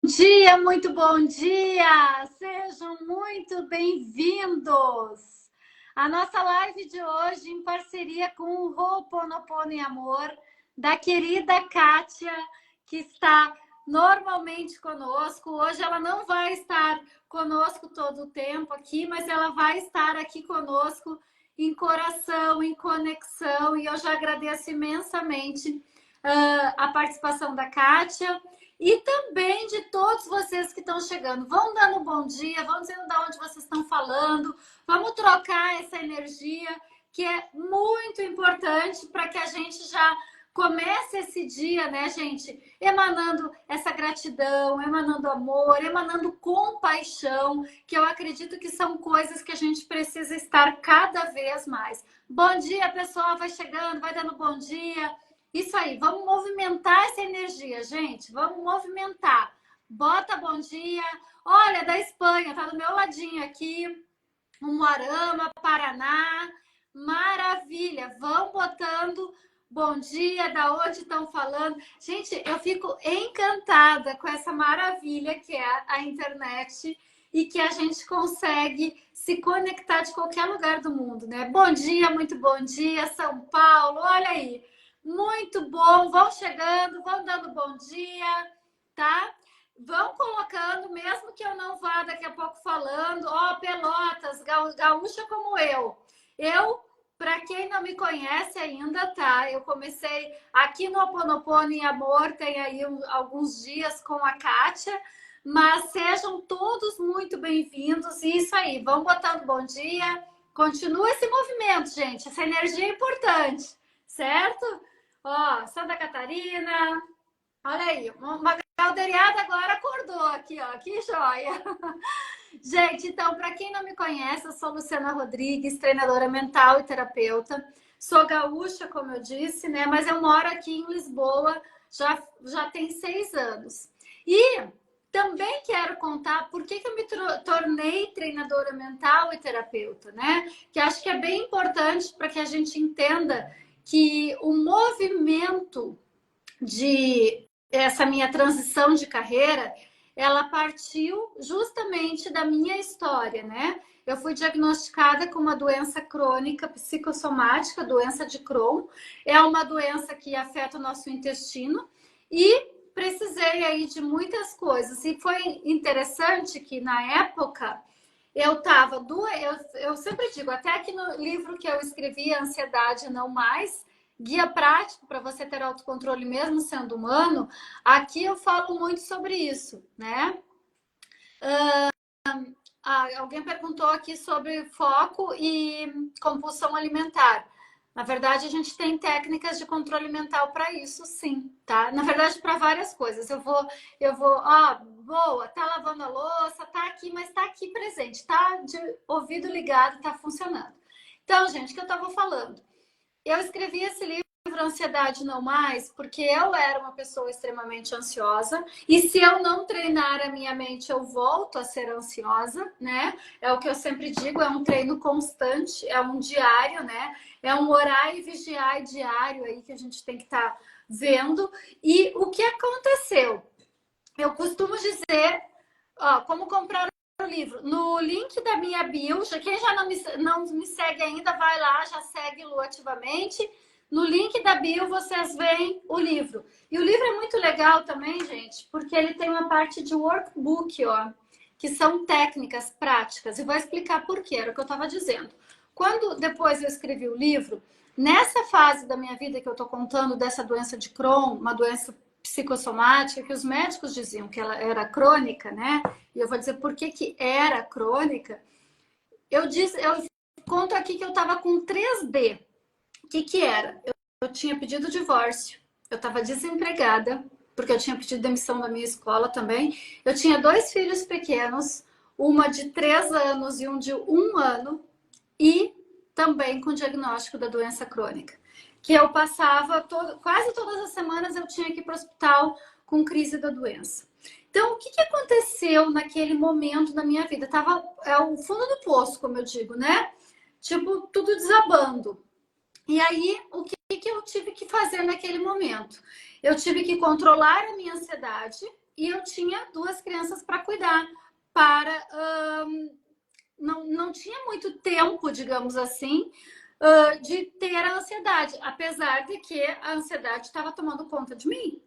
Dia, muito bom dia! Sejam muito bem-vindos! A nossa live de hoje, em parceria com o Ho'oponopono e Amor, da querida Kátia, que está normalmente conosco. Hoje ela não vai estar conosco todo o tempo aqui, mas ela vai estar aqui conosco em coração, em conexão, e eu já agradeço imensamente a participação da Kátia. E também de todos vocês que estão chegando. Vão dando um bom dia, vão dizendo de onde vocês estão falando. Vamos trocar essa energia, que é muito importante para que a gente já comece esse dia, né, gente? Emanando essa gratidão, emanando amor, emanando compaixão, que eu acredito que são coisas que a gente precisa estar cada vez mais. Bom dia, pessoal. Vai chegando, vai dando bom dia. Isso aí, vamos movimentar essa energia, gente. Vamos movimentar. Bota bom dia. Olha, da Espanha, tá do meu ladinho aqui. Umuarama, Paraná. Maravilha. Vão botando bom dia, da onde estão falando. Gente, eu fico encantada com essa maravilha que é a internet e que a gente consegue se conectar de qualquer lugar do mundo, né? Bom dia, muito bom dia, São Paulo. Olha aí. Muito bom, vão chegando, vão dando bom dia, tá? Vão colocando, mesmo que eu não vá daqui a pouco falando, ó, Pelotas, gaúcha como eu. Eu, para quem não me conhece ainda, tá? Eu comecei aqui no Ho'oponopono em Amor, tem aí alguns dias com a Kátia, mas sejam todos muito bem-vindos. E isso aí, vão botando bom dia. Continua esse movimento, gente. Essa energia é importante, certo? Ó, Santa Catarina. Olha aí, uma caldeirada agora acordou aqui, ó. Que joia! Gente, então, para quem não me conhece, eu sou Luciana Rodrigues, treinadora mental e terapeuta. Sou gaúcha, como eu disse, né? Mas eu moro aqui em Lisboa já tem 6 anos. E também quero contar por que eu me tornei treinadora mental e terapeuta, né? Que acho que é bem importante para que a gente entenda que o movimento de essa minha transição de carreira, ela partiu justamente da minha história, né? Eu fui diagnosticada com uma doença crônica psicossomática, doença de Crohn. É uma doença que afeta o nosso intestino e precisei aí de muitas coisas. E foi interessante que na época eu estava eu sempre digo, até aqui no livro que eu escrevi, Ansiedade Não Mais, guia prático para você ter autocontrole mesmo sendo humano, aqui eu falo muito sobre isso, né? Alguém perguntou aqui sobre foco e compulsão alimentar. Na verdade, a gente tem técnicas de controle mental para isso, sim, tá? Na verdade, para várias coisas. Ó, boa, tá lavando a louça, tá aqui, mas tá aqui presente, tá de ouvido ligado, tá funcionando. Então, gente, o que eu tava falando? Eu escrevi esse livro Ansiedade Não Mais porque eu era uma pessoa extremamente ansiosa e se eu não treinar a minha mente eu volto a ser ansiosa, né? É o que eu sempre digo, é um treino constante, é um diário, né? É um orar e vigiar diário aí que a gente tem que estar vendo. E o que aconteceu? Eu costumo dizer, ó, como comprar o livro. No link da minha bio, quem já não me segue ainda, vai lá, já segue Lu ativamente. No link da bio vocês veem o livro. E o livro é muito legal também, gente, porque ele tem uma parte de workbook, ó, que são técnicas práticas. E vou explicar por quê, era o que eu estava dizendo. Quando depois eu escrevi o livro, nessa fase da minha vida que eu estou contando dessa doença de Crohn, uma doença psicossomática, que os médicos diziam que ela era crônica, né? E eu vou dizer por que que era crônica. Eu conto aqui que eu estava com 3B. O que que era? Eu tinha pedido divórcio, eu estava desempregada, porque eu tinha pedido demissão da minha escola também. Eu tinha 2 filhos pequenos, uma de 3 anos e um de 1 ano, e também com diagnóstico da doença crônica. Que eu passava, quase todas as semanas eu tinha que ir para o hospital com crise da doença. Então, o que aconteceu naquele momento da minha vida? Tava o fundo do poço, como eu digo, né? Tipo, tudo desabando. E aí, o que eu tive que fazer naquele momento? Eu tive que controlar a minha ansiedade, e eu tinha 2 crianças para cuidar, para não tinha muito tempo, digamos assim, de ter a ansiedade, apesar de que a ansiedade estava tomando conta de mim.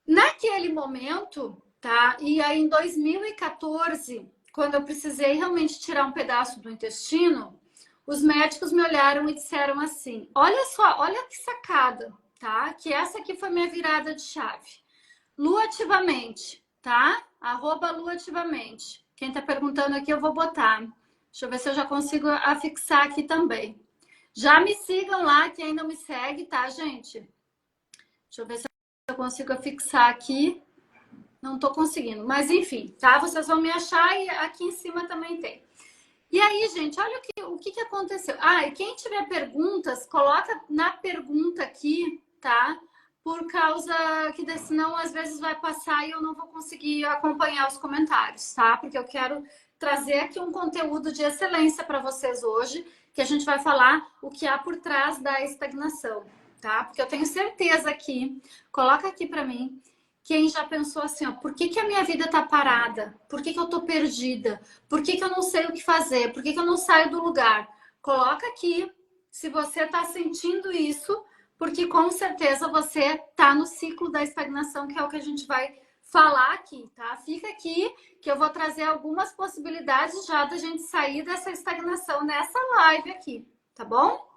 Naquele momento, tá? E aí em 2014, quando eu precisei realmente tirar um pedaço do intestino, os médicos me olharam e disseram assim: olha só, olha que sacada, tá? Que essa aqui foi minha virada de chave. Luativamente, tá? @luativamente. Quem tá perguntando aqui, eu vou botar. Deixa eu ver se eu já consigo afixar aqui também. Já me sigam lá, quem não me segue, tá, gente? Deixa eu ver se eu consigo afixar aqui. Não tô conseguindo, mas enfim, tá? Vocês vão me achar e aqui em cima também tem. E aí, gente, olha o que aconteceu. Ah, e quem tiver perguntas, coloca na pergunta aqui, tá? Por causa que senão às vezes vai passar e eu não vou conseguir acompanhar os comentários, tá? Porque eu quero trazer aqui um conteúdo de excelência para vocês hoje, que a gente vai falar o que há por trás da estagnação, tá? Porque eu tenho certeza aqui, coloca aqui para mim, quem já pensou assim, ó, por que a minha vida tá parada? Por que eu tô perdida? Por que eu não sei o que fazer? Por que eu não saio do lugar? Coloca aqui se você tá sentindo isso, porque com certeza você tá no ciclo da estagnação, que é o que a gente vai falar aqui, tá? Fica aqui que eu vou trazer algumas possibilidades já da gente sair dessa estagnação nessa live aqui, tá bom?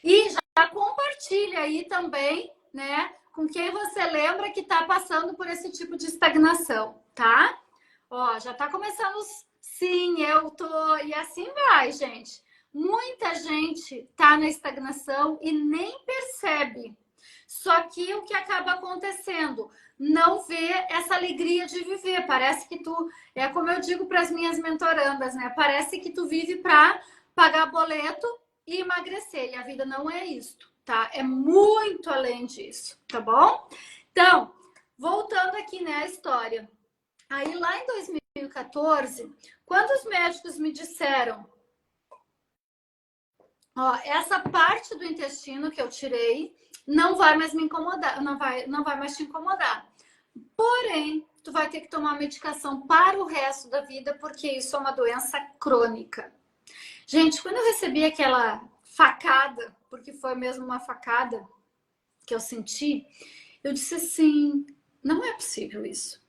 E já compartilha aí também, né? Com quem você lembra que está passando por esse tipo de estagnação, tá? Ó, já está começando sim, eu tô... E assim vai, gente. Muita gente tá na estagnação e nem percebe. Só que o que acaba acontecendo? Não vê essa alegria de viver. Parece que tu... É como eu digo para as minhas mentorandas, né? Parece que tu vive para pagar boleto e emagrecer. E a vida não é isto, tá? É muito além disso, tá bom? Então, voltando aqui, né, a história. Aí lá em 2014, quando os médicos me disseram, ó, essa parte do intestino que eu tirei não vai mais me incomodar, não vai mais te incomodar. Porém, tu vai ter que tomar medicação para o resto da vida, porque isso é uma doença crônica. Gente, quando eu recebi aquela facada, porque foi mesmo uma facada que eu senti, eu disse assim, não é possível isso,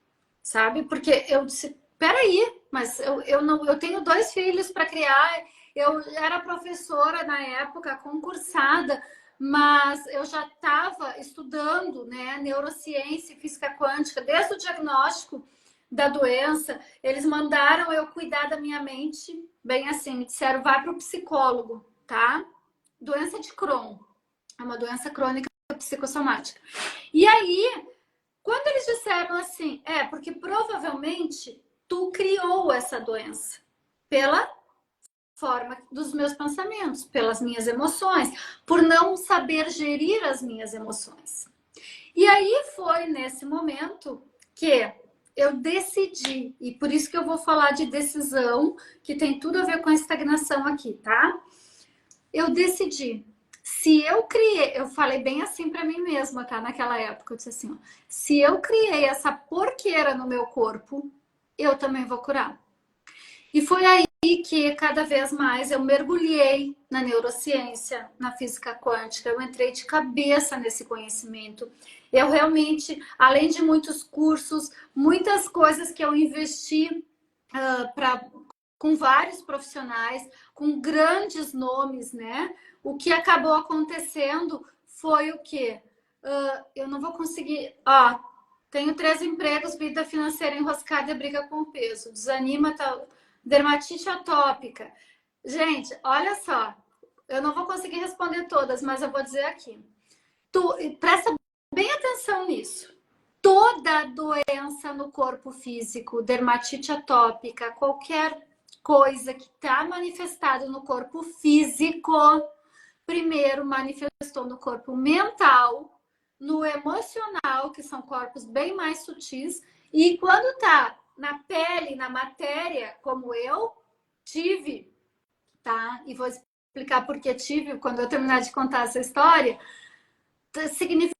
sabe? Porque eu disse, peraí, mas eu tenho 2 filhos para criar, eu era professora na época, concursada, mas eu já estava estudando, né, neurociência e física quântica, desde o diagnóstico da doença, eles mandaram eu cuidar da minha mente, bem assim, me disseram, vai para o psicólogo, tá? Doença de Crohn, é uma doença crônica psicossomática. E aí, quando eles disseram assim, porque provavelmente tu criou essa doença pela forma dos meus pensamentos, pelas minhas emoções, por não saber gerir as minhas emoções. E aí foi nesse momento que eu decidi, e por isso que eu vou falar de decisão, que tem tudo a ver com a estagnação aqui, tá? Eu decidi. Se eu criei, eu falei bem assim para mim mesma, tá? Naquela época, eu disse assim, ó, se eu criei essa porqueira no meu corpo, eu também vou curar. E foi aí que cada vez mais eu mergulhei na neurociência, na física quântica, eu entrei de cabeça nesse conhecimento. Eu realmente, além de muitos cursos, muitas coisas que eu investi com vários profissionais, com grandes nomes, né? O que acabou acontecendo foi o quê? Eu não vou conseguir... Ó, tenho 3 empregos, vida financeira enroscada e briga com o peso. Desanima, dermatite atópica. Gente, olha só. Eu não vou conseguir responder todas, mas eu vou dizer aqui. Presta bem atenção nisso. Toda doença no corpo físico, dermatite atópica, qualquer coisa que está manifestada no corpo físico, primeiro manifestou no corpo mental, no emocional, que são corpos bem mais sutis, e quando está na pele, na matéria, como eu tive, tá? E vou explicar por que tive quando eu terminar de contar essa história, significa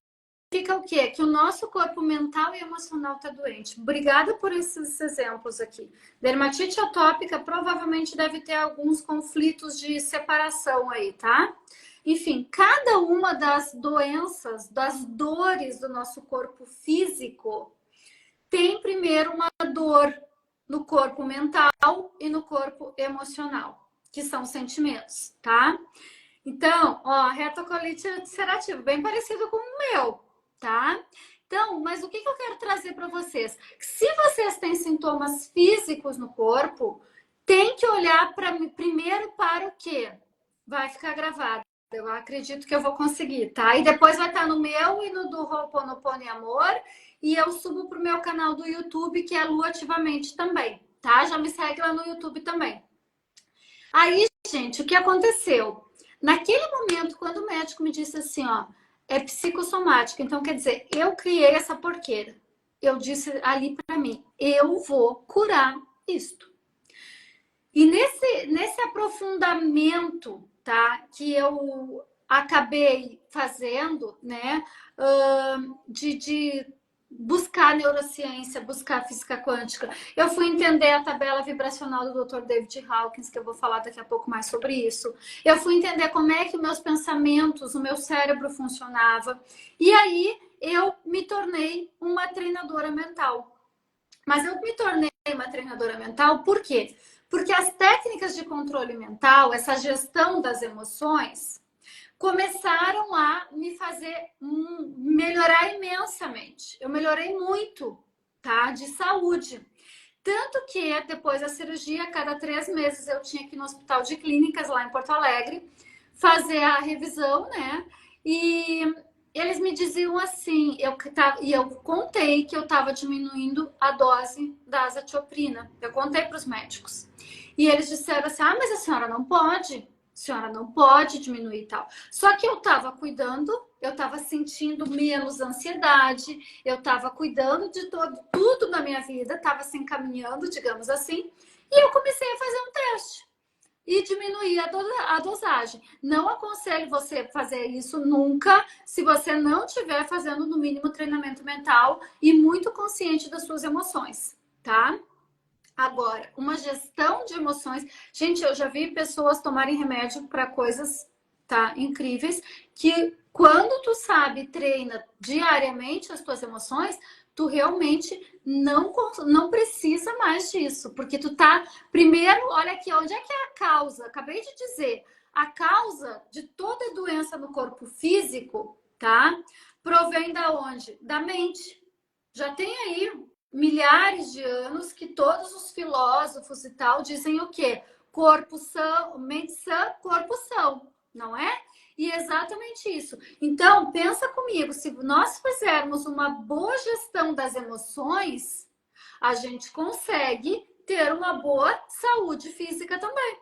significa o quê? Que o nosso corpo mental e emocional está doente. Obrigada por esses exemplos aqui. Dermatite atópica provavelmente deve ter alguns conflitos de separação aí, tá? Enfim, cada uma das doenças, das dores do nosso corpo físico, tem primeiro uma dor no corpo mental e no corpo emocional, que são sentimentos, tá? Então, ó, retocolite ulcerativa, bem parecido com o meu, tá? Então, mas o que eu quero trazer para vocês? Se vocês têm sintomas físicos no corpo, tem que olhar primeiro para o quê? Vai ficar gravado. Eu acredito que eu vou conseguir, tá? E depois vai estar no meu e no do Ho'oponopono e Amor. E eu subo pro meu canal do YouTube, que é Lu Ativamente também, tá? Já me segue lá no YouTube também. Aí, gente, o que aconteceu? Naquele momento, quando o médico me disse assim, ó, é psicossomático, então quer dizer, eu criei essa porqueira. Eu disse ali para mim, eu vou curar isto. E nesse aprofundamento, tá, que eu acabei fazendo, né, de buscar neurociência, buscar física quântica. Eu fui entender a tabela vibracional do Dr. David Hawkins, que eu vou falar daqui a pouco mais sobre isso. Eu fui entender como é que meus pensamentos, o meu cérebro funcionava. E aí eu me tornei uma treinadora mental. Mas eu me tornei uma treinadora mental por quê? Porque as técnicas de controle mental, essa gestão das emoções, começaram a me fazer melhorar imensamente. Eu melhorei muito, tá? De saúde. Tanto que depois da cirurgia, a cada 3 meses eu tinha que ir no hospital de clínicas lá em Porto Alegre fazer a revisão, né? E eles me diziam assim, eu contei que eu estava diminuindo a dose da azatioprina. Eu contei para os médicos. E eles disseram assim, mas a senhora não pode. A senhora não pode diminuir e tal. Só que eu estava cuidando, eu estava sentindo menos ansiedade, eu estava cuidando de tudo na minha vida, estava se encaminhando, digamos assim, e eu comecei a fazer um teste e diminuir a dosagem. Não aconselho você fazer isso nunca se você não estiver fazendo no mínimo treinamento mental e muito consciente das suas emoções, tá? Agora, uma gestão de emoções. Gente, eu já vi pessoas tomarem remédio para coisas, tá, incríveis, que quando tu sabe, treina diariamente as tuas emoções, tu realmente não precisa mais disso, porque tu tá. Primeiro, olha aqui, onde é que é a causa? Acabei de dizer, a causa de toda doença no corpo físico, tá? Provém da onde? Da mente. Já tem aí milhares de anos que todos os filósofos e tal dizem o quê? Corpo são, mente sã, corpo são, não é? E é exatamente isso. Então, pensa comigo, se nós fizermos uma boa gestão das emoções, a gente consegue ter uma boa saúde física também,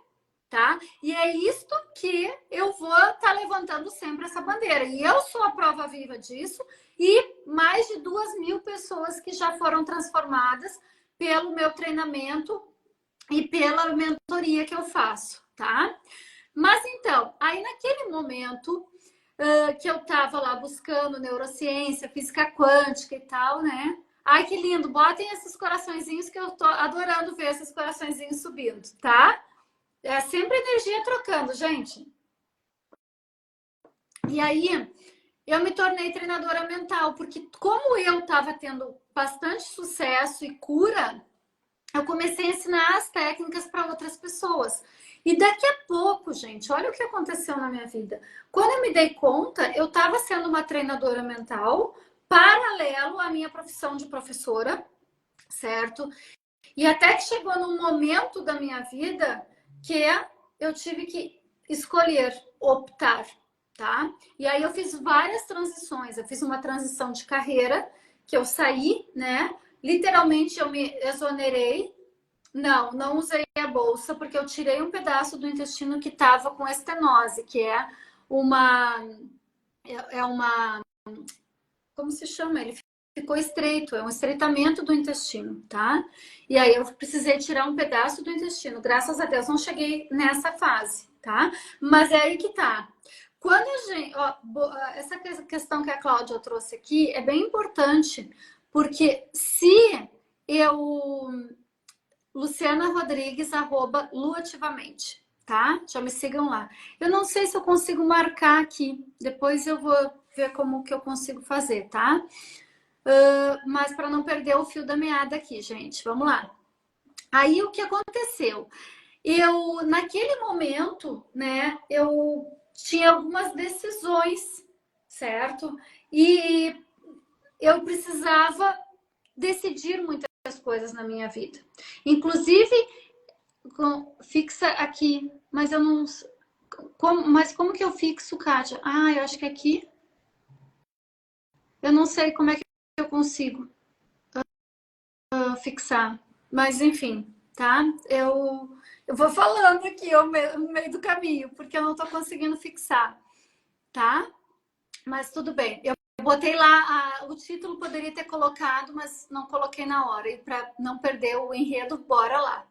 tá? E é isto que eu vou estar levantando sempre essa bandeira. E eu sou a prova viva disso e mais de 2.000 pessoas que já foram transformadas pelo meu treinamento e pela mentoria que eu faço, tá? Mas então, aí naquele momento que eu tava lá buscando neurociência, física quântica e tal, né? Ai, que lindo! Botem esses coraçõezinhos que eu tô adorando ver esses coraçõezinhos subindo, tá? É sempre energia trocando, gente. E aí, eu me tornei treinadora mental, porque como eu estava tendo bastante sucesso e cura, eu comecei a ensinar as técnicas para outras pessoas. E daqui a pouco, gente, olha o que aconteceu na minha vida. Quando eu me dei conta, eu estava sendo uma treinadora mental paralelo à minha profissão de professora, certo? E até que chegou num momento da minha vida que eu tive que escolher, optar, tá? E aí eu fiz várias transições. Eu fiz uma transição de carreira, que eu saí, né? Literalmente eu me exonerei. Não usei a bolsa, porque eu tirei um pedaço do intestino que estava com estenose, que é uma... É uma... Como se chama? Ele ficou estreito, é um estreitamento do intestino, tá? E aí eu precisei tirar um pedaço do intestino. Graças a Deus não cheguei nessa fase, tá? Mas é aí que tá. Quando a gente, ó, essa questão que a Cláudia trouxe aqui é bem importante, porque se eu Luciana Rodrigues, @luativamente, tá? Já me sigam lá. Eu não sei se eu consigo marcar aqui. Depois eu vou ver como que eu consigo fazer, tá? Mas para não perder o fio da meada aqui, gente. Vamos lá. Aí o que aconteceu? Eu, naquele momento, né, eu tinha algumas decisões, certo? E eu precisava decidir muitas coisas na minha vida. Inclusive, fixa aqui, mas eu não. Mas como que eu fixo, Kátia? Ah, eu acho que aqui. Eu não sei como é que eu consigo fixar. Mas enfim, tá? Eu vou falando aqui no meio do caminho, porque eu não tô conseguindo fixar, tá? Mas tudo bem. Eu botei lá, o título poderia ter colocado, mas não coloquei na hora. E para não perder o enredo, bora lá.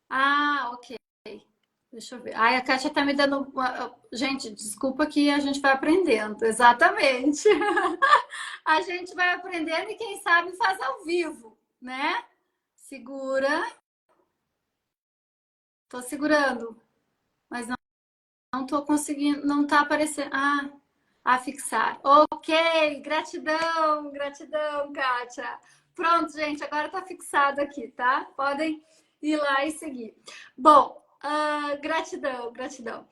Ah, ok. Deixa eu ver. Ai, a Kátia tá me dando. Gente, desculpa que a gente vai aprendendo. Exatamente. A gente vai aprendendo e quem sabe faz ao vivo, né? Segura. Tô segurando, mas não tô conseguindo, não tá aparecendo. Ah, a fixar. Ok, gratidão, gratidão, Kátia. Pronto, gente, agora tá fixado aqui, tá? Podem ir lá e seguir. Bom, gratidão, gratidão.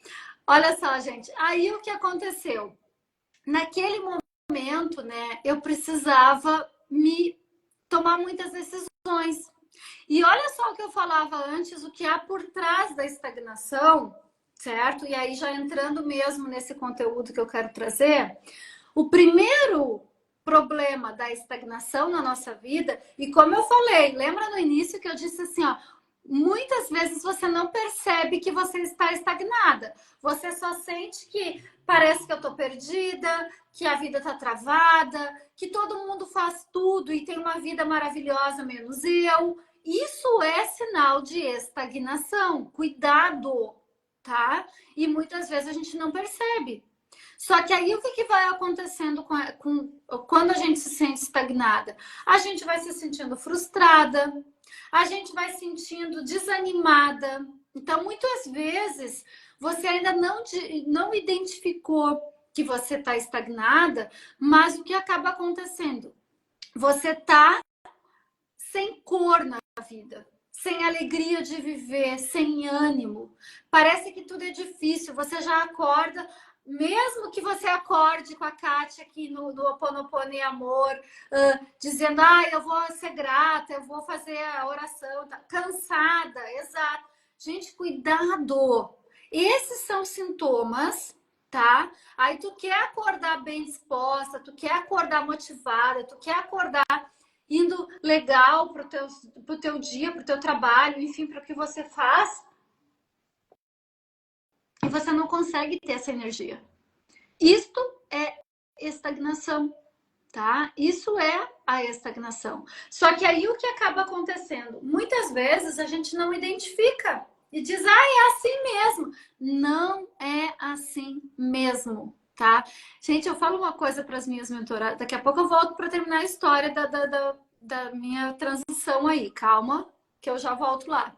Olha só, gente, aí o que aconteceu? Naquele momento, né, eu precisava me tomar muitas decisões. E olha só o que eu falava antes, o que há por trás da estagnação, certo? E aí já entrando mesmo nesse conteúdo que eu quero trazer, o primeiro problema da estagnação na nossa vida, e como eu falei, lembra no início que eu disse assim, ó, muitas vezes você não percebe que você está estagnada. Você só sente que parece que eu tô perdida, que a vida tá travada, que todo mundo faz tudo e tem uma vida maravilhosa menos eu. Isso é sinal de estagnação. Cuidado, tá? E muitas vezes a gente não percebe. Só que aí o que vai acontecendo quando a gente se sente estagnada? A gente vai se sentindo frustrada, a gente vai se sentindo desanimada. Então, muitas vezes, você ainda não identificou que você está estagnada, mas o que acaba acontecendo? Você está sem cor na vida, sem alegria de viver, sem ânimo. Parece que tudo é difícil. Você já acorda, mesmo que você acorde com a Kátia aqui no Ho Oponopono e Amor, dizendo, eu vou ser grata, eu vou fazer a oração, tá cansada, exato. Gente, cuidado! Esses são sintomas, tá? Aí tu quer acordar bem disposta, tu quer acordar motivada, tu quer acordar indo legal pro teu dia, pro teu trabalho, enfim, para o que você faz, e você não consegue ter essa energia. Isto é estagnação, tá? Isso é a estagnação. Só que aí o que acaba acontecendo? Muitas vezes a gente não identifica e diz, é assim mesmo. Não é assim mesmo, tá? Gente, eu falo uma coisa para as minhas mentoradas, daqui a pouco eu volto para terminar a história da minha transição aí. Calma, que eu já volto lá.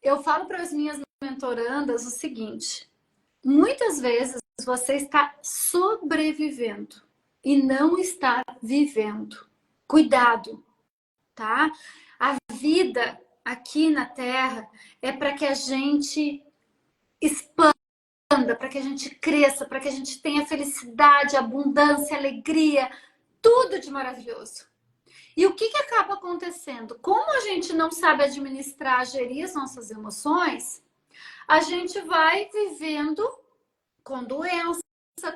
Eu falo para as minhas mentorandas o seguinte: muitas vezes você está sobrevivendo e não está vivendo. Cuidado, tá? A vida aqui na Terra é para que a gente expanda, para que a gente cresça, para que a gente tenha felicidade, abundância, alegria, tudo de maravilhoso. E o que acaba acontecendo? Como a gente não sabe administrar, gerir as nossas emoções, a gente vai vivendo com doença,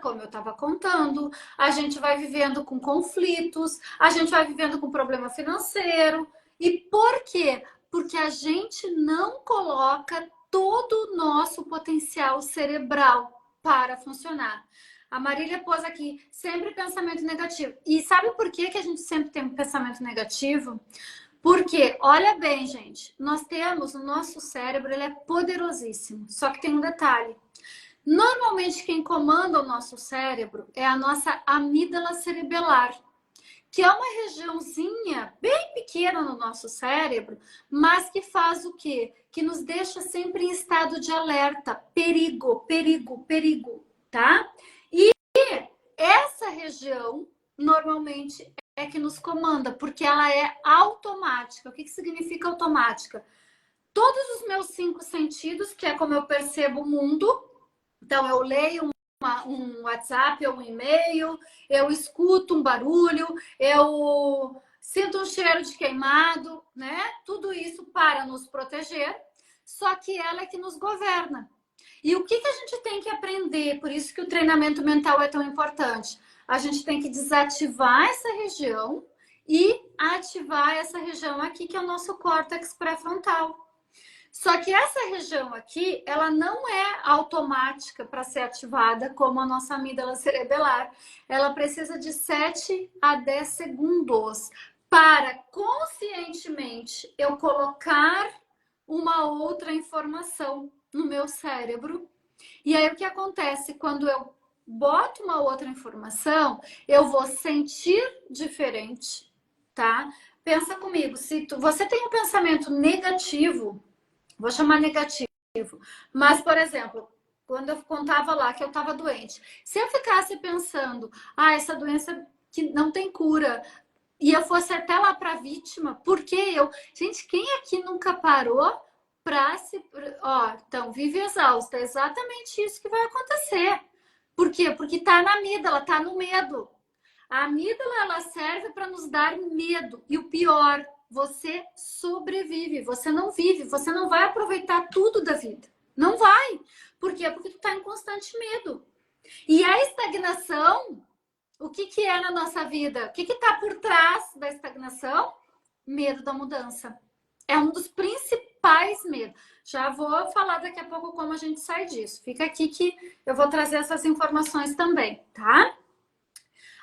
como eu estava contando, a gente vai vivendo com conflitos, a gente vai vivendo com problema financeiro. E por quê? Porque a gente não coloca todo o nosso potencial cerebral para funcionar. A Marília pôs aqui, sempre pensamento negativo. E sabe por que a gente sempre tem um pensamento negativo? Porque, olha bem, gente, nós temos o nosso cérebro, ele é poderosíssimo. Só que tem um detalhe. Normalmente quem comanda o nosso cérebro é a nossa amígdala cerebelar, que é uma regiãozinha bem pequena no nosso cérebro, mas que faz o quê? Que nos deixa sempre em estado de alerta, perigo, perigo, perigo, tá? E essa região, normalmente, é que nos comanda, porque ela é automática. O que significa automática? Todos os meus 5 sentidos, que é como eu percebo o mundo, então eu leio um WhatsApp ou um e-mail, eu escuto um barulho, eu sinto um cheiro de queimado, né? Tudo isso para nos proteger, só que ela é que nos governa. E o que a gente tem que aprender? Por isso que o treinamento mental é tão importante. A gente tem que desativar essa região e ativar essa região aqui, que é o nosso córtex pré-frontal. Só que essa região aqui, ela não é automática para ser ativada como a nossa amígdala cerebelar. Ela precisa de 7 a 10 segundos para conscientemente eu colocar uma outra informação no meu cérebro. E aí o que acontece quando eu boto uma outra informação, eu vou sentir diferente, tá? Pensa comigo, se você tem um pensamento negativo, vou chamar negativo. Mas, por exemplo, quando eu contava lá que eu estava doente, se eu ficasse pensando, essa doença que não tem cura, e eu fosse até lá para a vítima, porque eu. Gente, quem aqui nunca parou para se. Então, vive exausta. É exatamente isso que vai acontecer. Por quê? Porque está na amígdala, está no medo. A amígdala, ela serve para nos dar medo. E o pior, você sobrevive, você não vive, você não vai aproveitar tudo da vida. Não vai. Por quê? Porque tu está em constante medo. E a estagnação, o que é na nossa vida? O que está por trás da estagnação? Medo da mudança. É um dos principais medos. Já vou falar daqui a pouco como a gente sai disso. Fica aqui que eu vou trazer essas informações também, tá?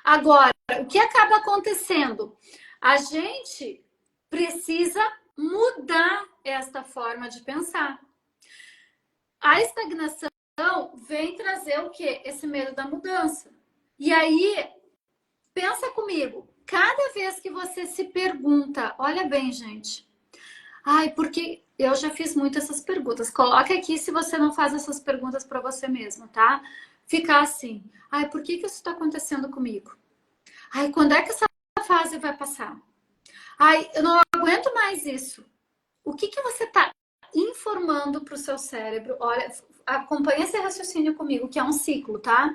Agora, o que acaba acontecendo? A gente precisa mudar esta forma de pensar. A estagnação vem trazer o quê? Esse medo da mudança. E aí, pensa comigo, cada vez que você se pergunta, olha bem, gente, porque eu já fiz muitas essas perguntas. Coloca aqui se você não faz essas perguntas para você mesmo, tá? Ficar assim, por que isso está acontecendo comigo? Quando é que essa fase vai passar? Eu não aguento mais isso. O que você está informando para o seu cérebro? Olha, acompanha esse raciocínio comigo, que é um ciclo, tá?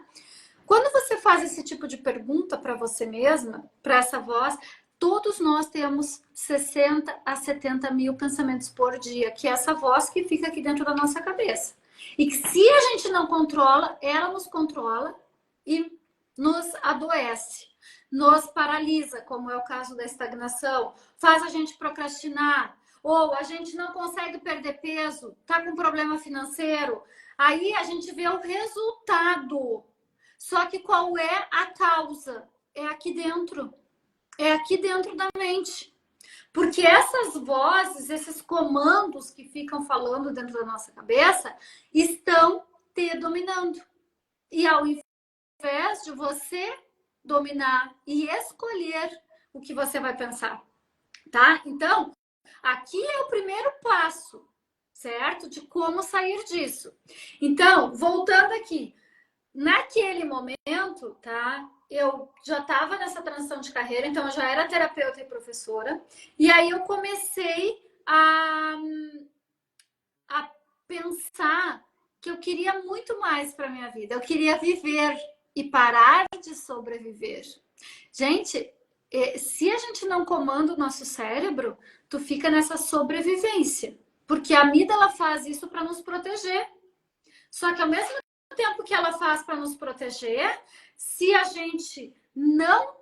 Quando você faz esse tipo de pergunta para você mesma, para essa voz, todos nós temos 60 a 70 mil pensamentos por dia, que é essa voz que fica aqui dentro da nossa cabeça. E que se a gente não controla, ela nos controla e nos adoece, nos paralisa, como é o caso da estagnação, faz a gente procrastinar, ou a gente não consegue perder peso, tá com problema financeiro. Aí a gente vê o resultado. Só que qual é a causa? É aqui dentro. É aqui dentro da mente. Porque essas vozes, esses comandos que ficam falando dentro da nossa cabeça, estão te dominando. E ao invés de você dominar e escolher o que você vai pensar, tá? Então, aqui é o primeiro passo, certo? De como sair disso. Então, voltando aqui. Naquele momento, tá? Eu já estava nessa transição de carreira, então eu já era terapeuta e professora. E aí eu comecei a pensar que eu queria muito mais para minha vida. Eu queria viver e parar de sobreviver. Gente, se a gente não comanda o nosso cérebro, tu fica nessa sobrevivência. Porque a amígdala faz isso para nos proteger. Só que ao mesmo tempo que ela faz para nos proteger, se a gente não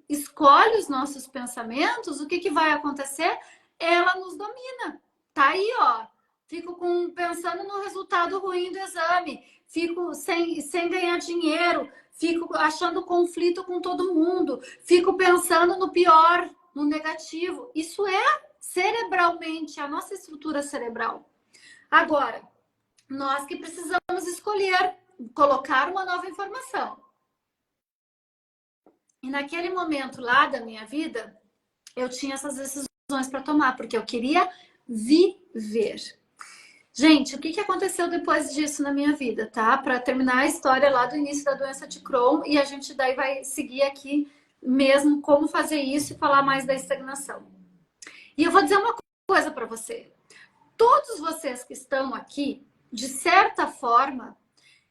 escolhe os nossos pensamentos, o que vai acontecer? Ela nos domina. Tá aí, ó. Fico pensando no resultado ruim do exame, fico sem ganhar dinheiro, fico achando conflito com todo mundo, fico pensando no pior, no negativo. Isso é cerebralmente, a nossa estrutura cerebral. Agora, nós que precisamos escolher, colocar uma nova informação. E naquele momento lá da minha vida, eu tinha essas decisões para tomar, porque eu queria viver. Gente, o que aconteceu depois disso na minha vida, tá? Para terminar a história lá do início da doença de Crohn, e a gente daí vai seguir aqui mesmo como fazer isso e falar mais da estagnação. E eu vou dizer uma coisa para você. Todos vocês que estão aqui, de certa forma,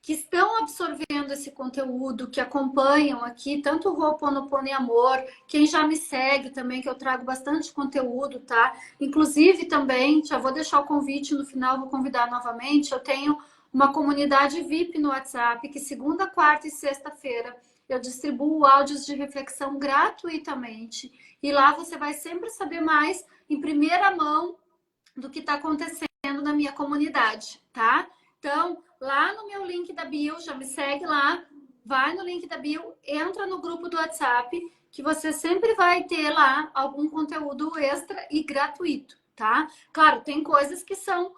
que estão absorvendo esse conteúdo, que acompanham aqui, tanto o Ho'oponopono e Amor, quem já me segue também, que eu trago bastante conteúdo, tá? Inclusive também, já vou deixar o convite no final, vou convidar novamente, eu tenho uma comunidade VIP no WhatsApp, que segunda, quarta e sexta-feira eu distribuo áudios de reflexão gratuitamente, e lá você vai sempre saber mais, em primeira mão, do que está acontecendo na minha comunidade, tá? Então, lá no meu link da bio, já me segue lá, vai no link da bio, entra no grupo do WhatsApp, que você sempre vai ter lá algum conteúdo extra e gratuito, tá? Claro, tem coisas que são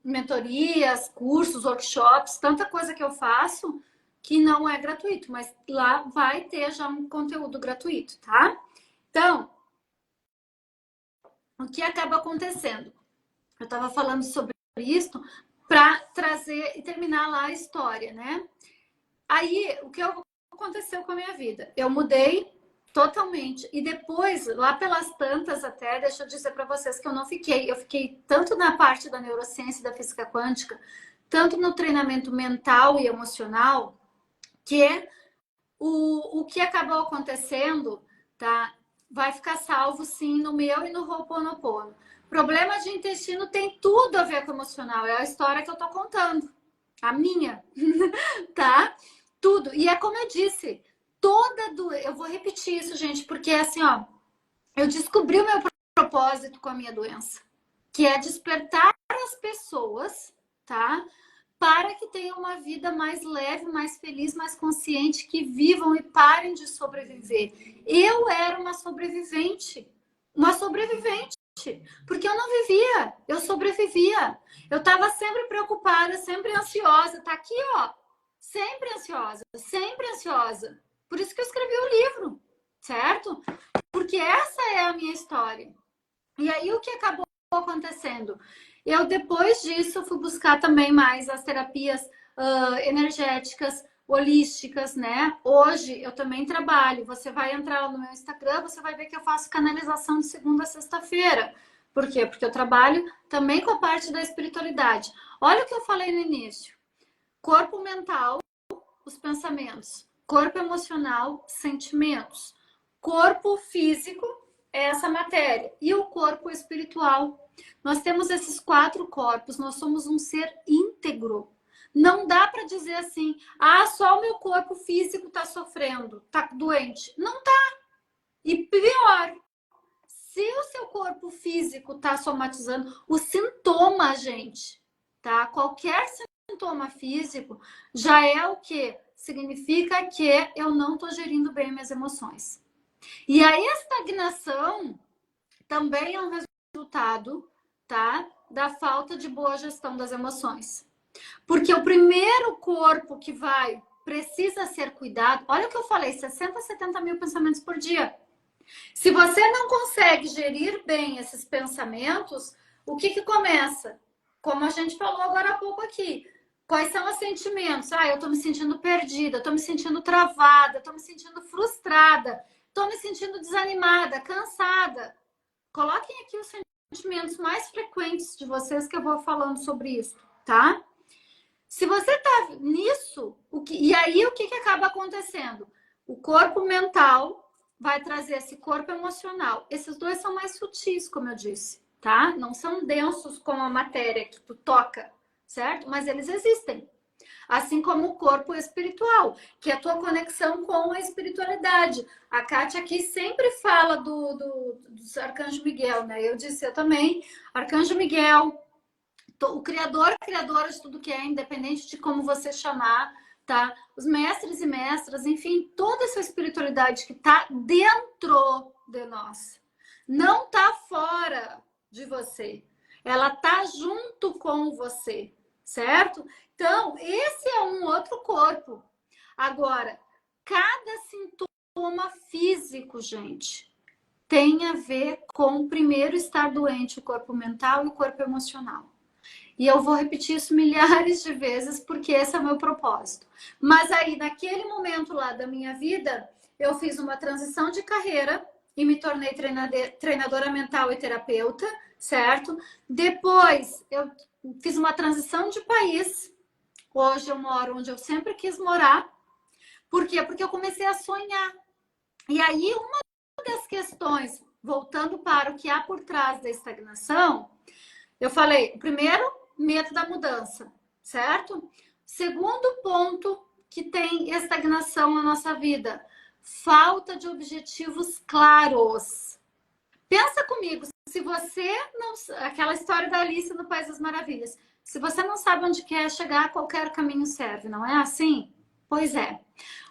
mentorias, cursos, workshops, tanta coisa que eu faço que não é gratuito, mas lá vai ter já um conteúdo gratuito, tá? Então, o que acaba acontecendo? Eu estava falando sobre isso para trazer e terminar lá a história, né? Aí, o que aconteceu com a minha vida? Eu mudei totalmente. E depois, lá pelas tantas até, deixa eu dizer para vocês que eu não fiquei. Eu fiquei tanto na parte da neurociência e da física quântica, tanto no treinamento mental e emocional, que o que acabou acontecendo, tá? Vai ficar salvo, sim, no meu e no Ho'oponopono. Problema de intestino tem tudo a ver com emocional. É a história que eu tô contando. A minha. Tá? Tudo. E é como eu disse, eu vou repetir isso, gente, porque assim, ó, eu descobri o meu propósito com a minha doença, que é despertar as pessoas, tá? Para que tenham uma vida mais leve, mais feliz, mais consciente, que vivam e parem de sobreviver. Eu era uma sobrevivente, porque eu não vivia, eu sobrevivia. Eu estava sempre preocupada, sempre ansiosa. Tá aqui, ó, sempre ansiosa, sempre ansiosa. Por isso que eu escrevi o livro, certo? Porque essa é a minha história. E aí o que acabou acontecendo? Eu, depois disso, fui buscar também mais as terapias energéticas, holísticas, né? Hoje eu também trabalho. Você vai entrar no meu Instagram, você vai ver que eu faço canalização de segunda a sexta-feira. Por quê? Porque eu trabalho também com a parte da espiritualidade. Olha o que eu falei no início. Corpo mental, os pensamentos. Corpo emocional, sentimentos. Corpo físico, é essa matéria. E o corpo espiritual. Nós temos esses 4 corpos, nós somos um ser íntegro. Não dá para dizer assim, ah, só o meu corpo físico está sofrendo, está doente. Não tá. E pior, se o seu corpo físico está somatizando, o sintoma, gente, tá? Qualquer sintoma físico já é o que? Significa que eu não estou gerindo bem minhas emoções. E a estagnação também é um resultado, tá? Da falta de boa gestão das emoções. Porque o primeiro corpo que precisa ser cuidado. Olha o que eu falei, 60, 70 mil pensamentos por dia. Se você não consegue gerir bem esses pensamentos, o que começa? Como a gente falou agora há pouco aqui. Quais são os sentimentos? Ah, eu tô me sentindo perdida, tô me sentindo travada, tô me sentindo frustrada, tô me sentindo desanimada, cansada. Coloquem aqui os sentimentos mais frequentes de vocês que eu vou falando sobre isso, tá? Se você tá nisso, e aí o que acaba acontecendo? O corpo mental vai trazer esse corpo emocional. Esses dois são mais sutis, como eu disse, tá? Não são densos como a matéria que tu toca, certo? Mas eles existem. Assim como o corpo espiritual, que é a tua conexão com a espiritualidade. A Kátia aqui sempre fala do Arcanjo Miguel, né? Eu disse, eu também. Arcanjo Miguel, o criador, criadora de tudo que é, independente de como você chamar, tá? Os mestres e mestras, enfim, toda essa espiritualidade que está dentro de nós. Não está fora de você. Ela está junto com você, certo? Então, esse é um outro corpo. Agora, cada sintoma físico, gente, tem a ver com, primeiro, estar doente, o corpo mental e o corpo emocional. E eu vou repetir isso milhares de vezes, porque esse é o meu propósito. Mas aí, naquele momento lá da minha vida, eu fiz uma transição de carreira e me tornei treinadora mental e terapeuta, certo? Depois, eu fiz uma transição de país. Hoje eu moro onde eu sempre quis morar. Por quê? Porque eu comecei a sonhar. E aí, uma das questões, voltando para o que há por trás da estagnação, eu falei, primeiro, medo da mudança, certo? Segundo ponto que tem estagnação na nossa vida, falta de objetivos claros. Pensa comigo, se você não... Aquela história da Alice no País das Maravilhas. Se você não sabe onde quer chegar, qualquer caminho serve, não é assim? Pois é.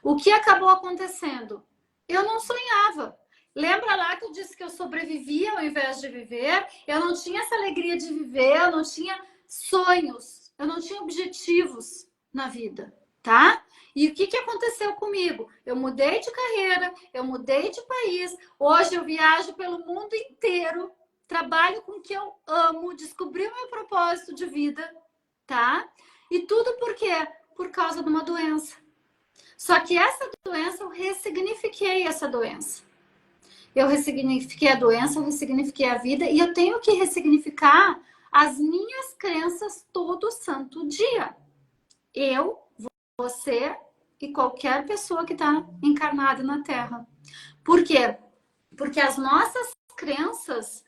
O que acabou acontecendo? Eu não sonhava. Lembra lá que eu disse que eu sobrevivia ao invés de viver? Eu não tinha essa alegria de viver, eu não tinha sonhos, eu não tinha objetivos na vida, tá? E o que aconteceu comigo? Eu mudei de carreira, eu mudei de país, hoje eu viajo pelo mundo inteiro, trabalho com o que eu amo, descobri o meu propósito de vida, tá? E tudo por quê? Por causa de uma doença. Só que essa doença, eu ressignifiquei essa doença. Eu ressignifiquei a doença, eu ressignifiquei a vida e eu tenho que ressignificar as minhas crenças todo santo dia. Eu, você e qualquer pessoa que está encarnada na Terra. Por quê? Porque as nossas crenças,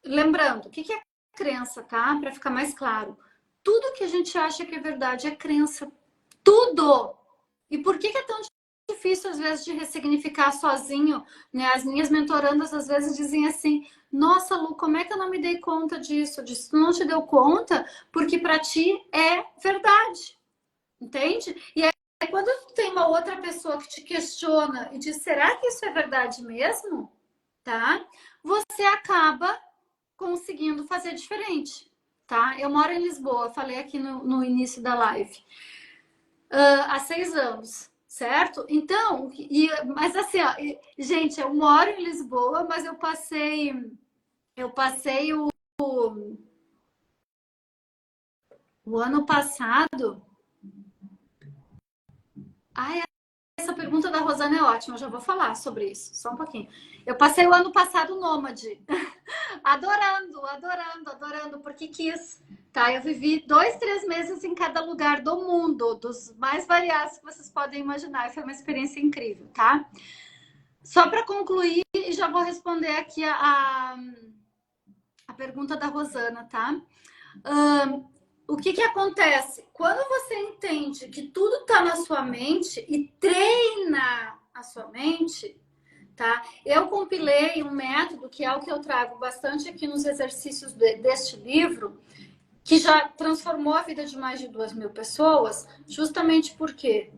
lembrando, o que é crença, tá? Para ficar mais claro. Tudo que a gente acha que é verdade é crença. Tudo! E por que é tão difícil, às vezes, de ressignificar sozinho, né? As minhas mentorandas, às vezes, dizem assim, nossa, Lu, como é que eu não me dei conta disso? Tu não te deu conta porque para ti é verdade, entende? E aí, quando tem uma outra pessoa que te questiona e diz, será que isso é verdade mesmo? Tá? Você acaba conseguindo fazer diferente, tá? Eu moro em Lisboa, falei aqui no início da live. Há 6 anos, certo? Então, mas assim, ó, gente, eu moro em Lisboa, mas eu passei o ano passado. Ai, essa pergunta da Rosana é ótima, eu já vou falar sobre isso, só um pouquinho. Eu passei o ano passado nômade, adorando, porque quis, tá? Eu vivi 2, 3 meses em cada lugar do mundo, dos mais variados que vocês podem imaginar, e foi uma experiência incrível, tá? Só para concluir, e já vou responder aqui a pergunta da Rosana, tá? O que acontece? Quando você entende que tudo está na sua mente e treina a sua mente, tá? Eu compilei um método que é o que eu trago bastante aqui nos exercícios deste livro, que já transformou a vida de mais de 2.000 pessoas, justamente porque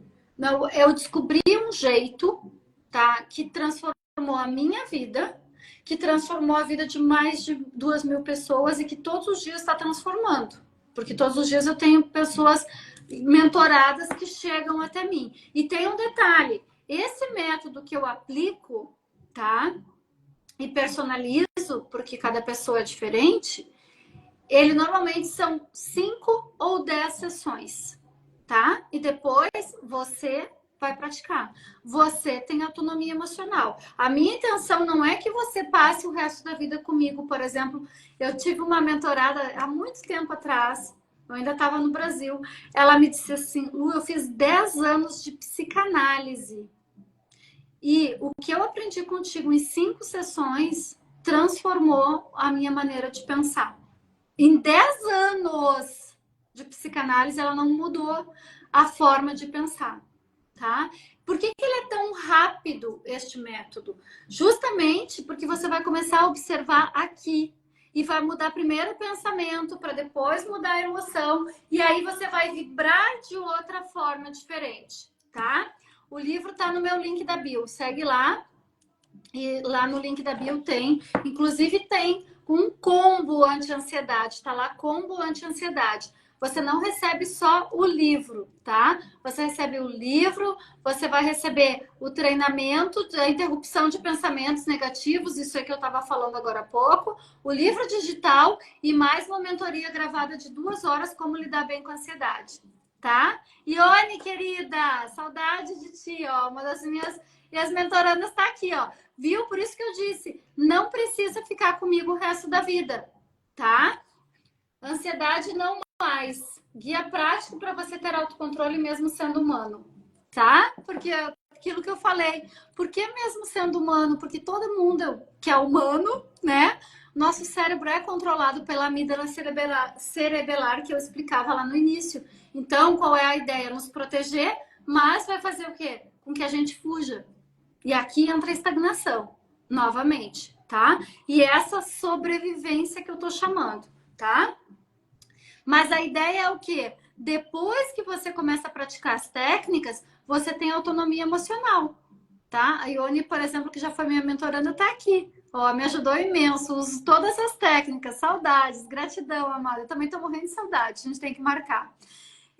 eu descobri um jeito, tá? Que transformou a minha vida, que transformou a vida de mais de 2.000 pessoas e que todos os dias está transformando. Porque todos os dias eu tenho pessoas mentoradas que chegam até mim. E tem um detalhe, esse método que eu aplico, tá? E personalizo, porque cada pessoa é diferente, ele normalmente são 5 ou 10 sessões, tá? E depois você vai praticar. Você tem autonomia emocional. A minha intenção não é que você passe o resto da vida comigo. Por exemplo, eu tive uma mentorada há muito tempo atrás, eu ainda estava no Brasil. Ela me disse assim, Lu, eu fiz 10 anos de psicanálise. E o que eu aprendi contigo em 5 sessões transformou a minha maneira de pensar. Em 10 anos de psicanálise, ela não mudou a forma de pensar, tá? Por que ele é tão rápido, este método? Justamente porque você vai começar a observar aqui. e vai mudar primeiro o pensamento para depois mudar a emoção e aí você vai vibrar de outra forma diferente, tá? O livro tá no meu link da bio, segue lá. E lá no link da bio tem, inclusive tem um combo anti-ansiedade, tá lá, combo anti-ansiedade. Você não recebe só o livro, tá? Você recebe o livro, você vai receber o treinamento da interrupção de pensamentos negativos, isso é que eu estava falando agora há pouco, o livro digital e mais uma mentoria gravada de 2 horas, como lidar bem com a ansiedade, tá? Ione, querida, saudade de ti, ó, uma das minhas... E as mentorandas tá aqui, ó. Viu? Por isso que eu disse, não precisa ficar comigo o resto da vida, tá? Ansiedade não mais. Guia prático para você ter autocontrole mesmo sendo humano, tá? Porque aquilo que eu falei, por que mesmo sendo humano? Porque todo mundo que é humano, né? Nosso cérebro é controlado pela amígdala cerebelar que eu explicava lá no início. Então, qual é a ideia? Nos proteger, mas vai fazer o quê? Com que a gente fuja. E aqui entra a estagnação, novamente, tá? E essa sobrevivência que eu tô chamando, tá? Mas a ideia é o quê? Depois que você começa a praticar as técnicas, você tem autonomia emocional, tá? A Ione, por exemplo, que já foi minha mentoranda, tá aqui. Ó, me ajudou imenso, uso todas as técnicas, saudades, gratidão, amada. Eu também tô morrendo de saudade, a gente tem que marcar.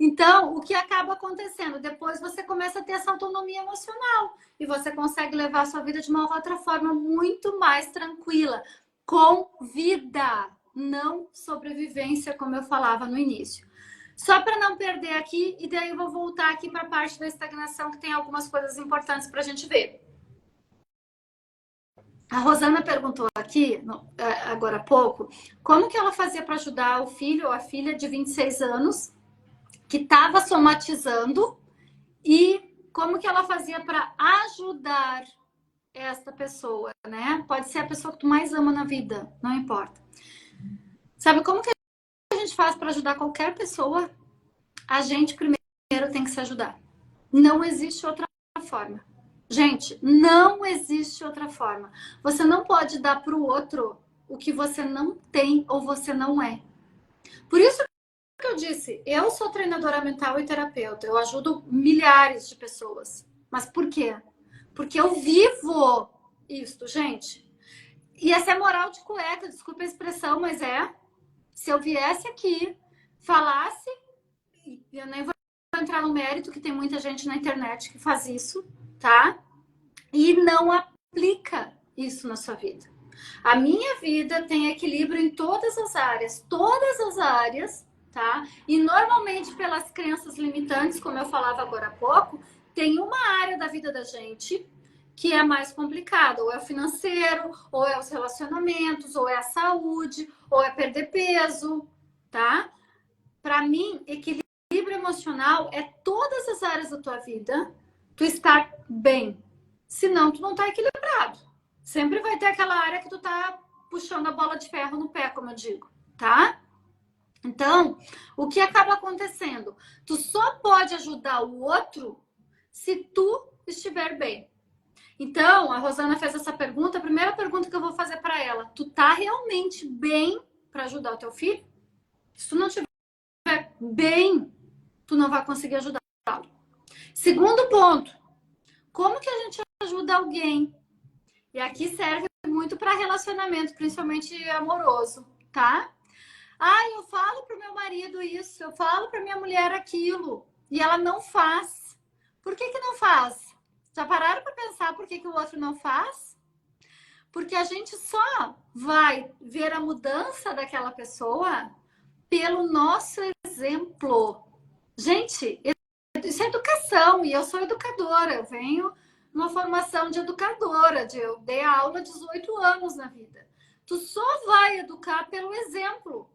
Então, o que acaba acontecendo? Depois você começa a ter essa autonomia emocional e você consegue levar a sua vida de uma outra forma muito mais tranquila, com vida, não sobrevivência, como eu falava no início. Só para não perder aqui, e daí eu vou voltar aqui para a parte da estagnação, que tem algumas coisas importantes para a gente ver. A Rosana perguntou aqui, agora há pouco, como que ela fazia para ajudar o filho ou a filha de 26 anos que estava somatizando e como que ela fazia para ajudar esta pessoa, né? Pode ser a pessoa que tu mais ama na vida, não importa. Sabe como que a gente faz para ajudar qualquer pessoa? A gente primeiro tem que se ajudar. Não existe outra forma. Gente, não existe outra forma. Você não pode dar para o outro o que você não tem ou você não é. Por isso que eu disse, eu sou treinadora mental e terapeuta, eu ajudo milhares de pessoas. Mas por quê? Porque eu vivo isso, gente. E essa é moral de cueca, desculpa a expressão, mas é. Se eu viesse aqui, falasse, e eu nem vou entrar no mérito, que tem muita gente na internet que faz isso, tá? E não aplica isso na sua vida. A minha vida tem equilíbrio em todas as áreas, tá? E normalmente pelas crenças limitantes, como eu falava agora há pouco, tem uma área da vida da gente que é mais complicada, ou é o financeiro, ou é os relacionamentos, ou é a saúde, ou é perder peso, tá? Para mim, equilíbrio emocional é todas as áreas da tua vida, tu estar bem. Senão, tu não tá equilibrado. Sempre vai ter aquela área que tu tá puxando a bola de ferro no pé, como eu digo, tá? Então, o que acaba acontecendo? Tu só pode ajudar o outro se tu estiver bem. Então, a Rosana fez essa pergunta. A primeira pergunta que eu vou fazer para ela: tu tá realmente bem para ajudar o teu filho? Se tu não estiver bem, tu não vai conseguir ajudá-lo. Segundo ponto: como que a gente ajuda alguém? E aqui serve muito para relacionamento, principalmente amoroso, tá? Ah, eu falo pro meu marido isso, eu falo pra minha mulher aquilo, e ela não faz. Por que não faz? Já pararam para pensar por que o outro não faz? Porque a gente só vai ver a mudança daquela pessoa pelo nosso exemplo. Gente, isso é educação, e eu sou educadora, eu venho numa formação de educadora, eu dei aula 18 anos na vida. Tu só vai educar pelo exemplo.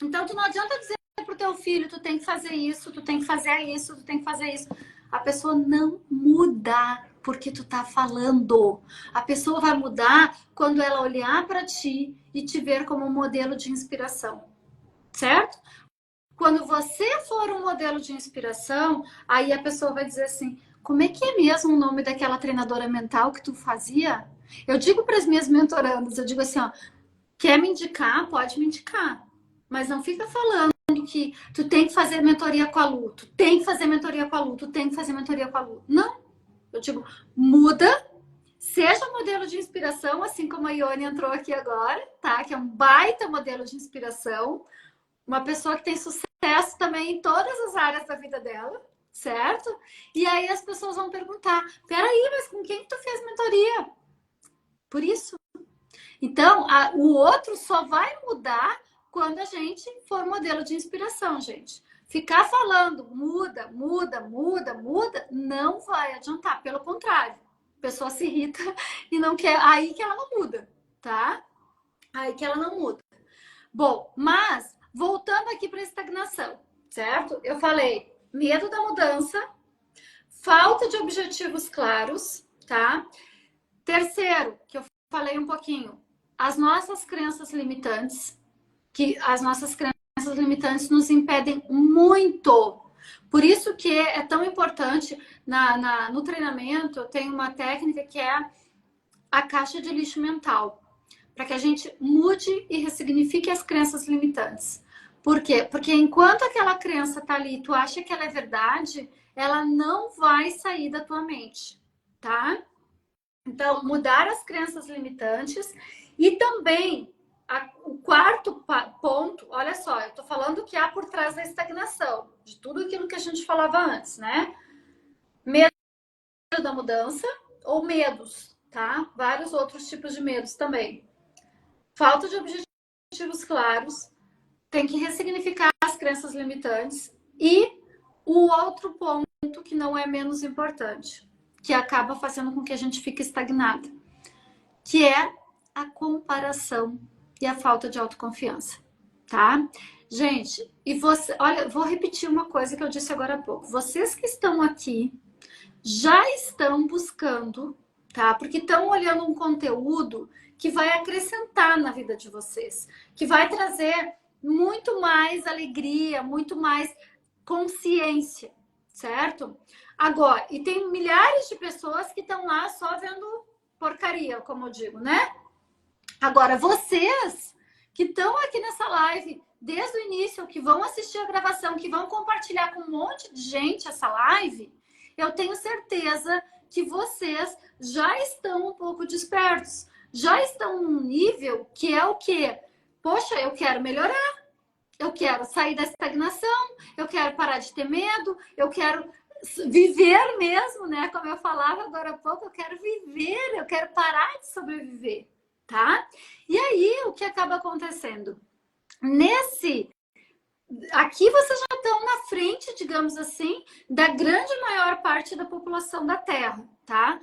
Então, tu não adianta dizer pro teu filho, tu tem que fazer isso, tu tem que fazer isso, tu tem que fazer isso. A pessoa não muda porque tu tá falando. A pessoa vai mudar quando ela olhar para ti e te ver como um modelo de inspiração. Certo? Quando você for um modelo de inspiração, aí a pessoa vai dizer assim: como é que é mesmo o nome daquela treinadora mental que tu fazia? Eu digo para as minhas mentorandas, eu digo assim, ó, Quer me indicar? Pode me indicar. Mas não fica falando que tu tem que fazer mentoria com a Lu, tu tem que fazer mentoria com a Lu, tu tem que fazer mentoria com a Lu. Não. Eu digo, muda, seja modelo de inspiração, assim como a Ione entrou aqui agora, tá? Que é um baita modelo de inspiração. Uma pessoa que tem sucesso também em todas as áreas da vida dela, certo? E aí as pessoas vão perguntar, peraí, mas com quem que tu fez mentoria? Por isso. Então, o outro só vai mudar quando a gente for modelo de inspiração, gente. Ficar falando muda, muda, muda, muda, não vai adiantar. Pelo contrário, a pessoa se irrita e não quer. Aí que ela não muda, tá? Aí que ela não muda. Bom, mas voltando aqui para a estagnação, certo? Eu falei medo da mudança, falta de objetivos claros, tá? Terceiro, que eu falei um pouquinho, as nossas crenças limitantes, que as nossas crenças limitantes nos impedem muito. Por isso que é tão importante no treinamento, eu tenho uma técnica que é a caixa de lixo mental, para que a gente mude e ressignifique as crenças limitantes. Por quê? Porque enquanto aquela crença tá ali, tu acha que ela é verdade, ela não vai sair da tua mente, tá? Então, mudar as crenças limitantes e também o quarto ponto, olha só, eu tô falando que há por trás da estagnação, de tudo aquilo que a gente falava antes, né? Medo da mudança ou medos, tá? Vários outros tipos de medos também. Falta de objetivos claros, tem que ressignificar as crenças limitantes e o outro ponto que não é menos importante, que acaba fazendo com que a gente fique estagnado, que é a comparação e a falta de autoconfiança, tá? Gente, e você, olha, vou repetir uma coisa que eu disse agora há pouco. Vocês que estão aqui já estão buscando, tá? Porque estão olhando um conteúdo que vai acrescentar na vida de vocês, que vai trazer muito mais alegria, muito mais consciência, certo? Agora, e tem milhares de pessoas que estão lá só vendo porcaria, como eu digo, né? Agora, vocês que estão aqui nessa live desde o início, que vão assistir a gravação, que vão compartilhar com um monte de gente essa live, eu tenho certeza que vocês já estão um pouco despertos, já estão num nível que é o quê? Poxa, eu quero melhorar, eu quero sair da estagnação, eu quero parar de ter medo, eu quero viver mesmo, né? Como eu falava agora há pouco, eu quero viver, eu quero parar de sobreviver, tá? E aí, o que acaba acontecendo? Aqui vocês já estão na frente, digamos assim, da grande maior parte da população da Terra, tá?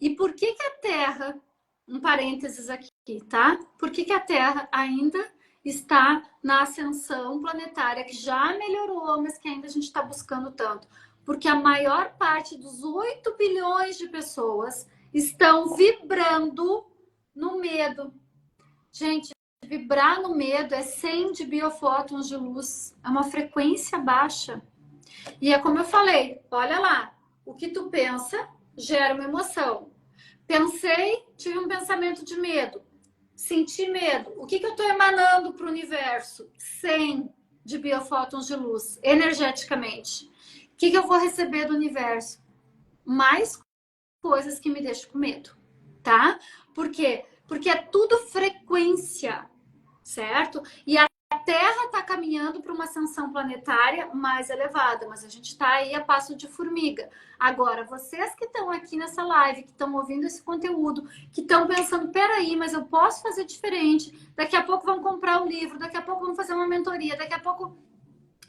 E por que que a Terra, um parênteses aqui, tá? Por que que a Terra ainda está na ascensão planetária, que já melhorou, mas que ainda a gente está buscando tanto? Porque a maior parte dos 8 bilhões de pessoas estão vibrando no medo. Gente, vibrar no medo é 100 de biofótons de luz, é uma frequência baixa. E é como eu falei, olha lá, o que tu pensa gera uma emoção. Pensei, tive um pensamento de medo, senti medo. O que eu estou emanando para o universo? 100 de biofótons de luz, energeticamente. O que eu vou receber do universo? Mais coisas que me deixam com medo, tá? Por quê? Porque é tudo frequência, certo? E a Terra está caminhando para uma ascensão planetária mais elevada, mas a gente está aí a passo de formiga. Agora, vocês que estão aqui nessa live, que estão ouvindo esse conteúdo, que estão pensando, peraí, mas eu posso fazer diferente, daqui a pouco vão comprar um livro, daqui a pouco vão fazer uma mentoria, daqui a pouco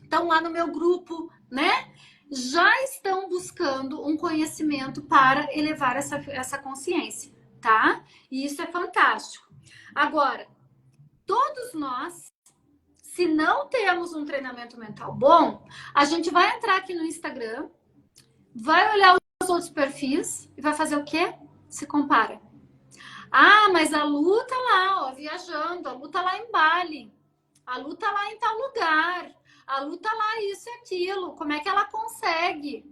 estão lá no meu grupo, né? Já estão buscando um conhecimento para elevar essa consciência, tá? E isso é fantástico. Agora, todos nós, se não temos um treinamento mental bom, a gente vai entrar aqui no Instagram, vai olhar os outros perfis e vai fazer o quê? Se compara. Ah, mas a Lu tá lá, ó, viajando, a Lu tá lá em Bali, a Lu tá lá em tal lugar, a Lu tá lá isso e aquilo, como é que ela consegue?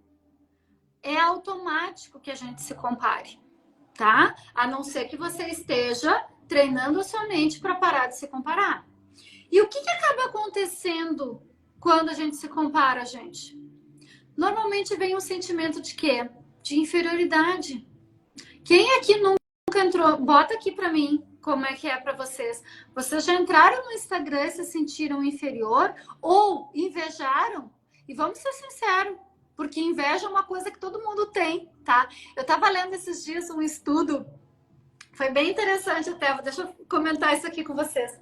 É automático que a gente se compare, tá? A não ser que você esteja treinando a sua mente para parar de se comparar. E o que acaba acontecendo quando a gente se compara, gente? Normalmente vem um sentimento de quê? De inferioridade. Quem aqui nunca entrou? Bota aqui para mim como é que é para vocês. Vocês já entraram no Instagram e se sentiram inferior ou invejaram? E vamos ser sinceros, porque inveja é uma coisa que todo mundo tem, tá? Eu estava lendo esses dias um estudo, foi bem interessante até, deixa eu comentar isso aqui com vocês.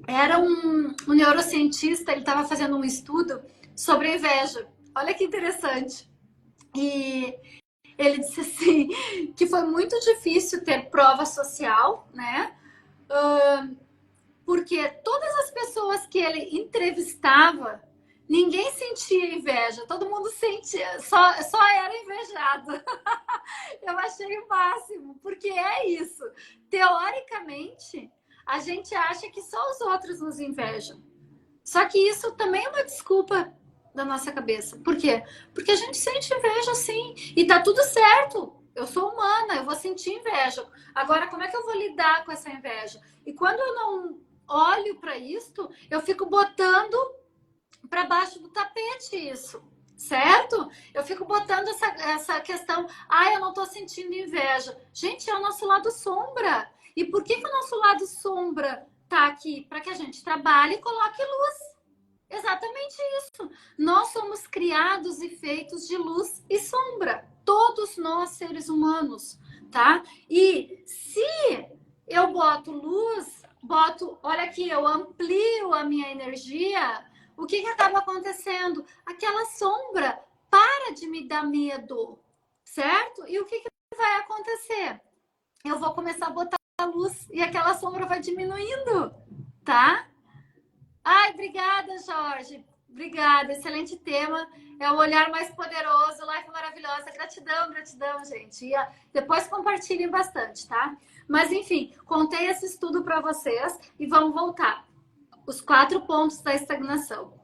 Era um neurocientista, ele estava fazendo um estudo sobre a inveja. Olha que interessante. E ele disse assim, que foi muito difícil ter prova social, né? Porque todas as pessoas que ele entrevistava, ninguém sentia inveja, todo mundo sentia, só era invejado. Eu achei o máximo, porque é isso. Teoricamente, a gente acha que só os outros nos invejam. Só que isso também é uma desculpa da nossa cabeça. Por quê? Porque a gente sente inveja sim. E tá tudo certo. Eu sou humana, eu vou sentir inveja. Agora, como é que eu vou lidar com essa inveja? E quando eu não olho para isto, eu fico botando para baixo do tapete isso. Certo? Eu fico botando essa questão. Eu não tô sentindo inveja. Gente, é o nosso lado sombra. E por que o nosso lado sombra tá aqui? Para que a gente trabalhe e coloque luz. Exatamente isso. Nós somos criados e feitos de luz e sombra. Todos nós, seres humanos, tá? E se eu boto luz, olha aqui, eu amplio a minha energia, o que acaba acontecendo? Aquela sombra para de me dar medo, certo? E o que vai acontecer? Eu vou começar a botar a luz e aquela sombra vai diminuindo, tá? Ai, obrigada, Jorge. Obrigada, excelente tema. É o olhar mais poderoso, live maravilhosa. Gratidão, gratidão, gente. E depois compartilhem bastante, tá? Mas enfim, contei esse estudo para vocês e vamos voltar. Os 4 pontos da estagnação.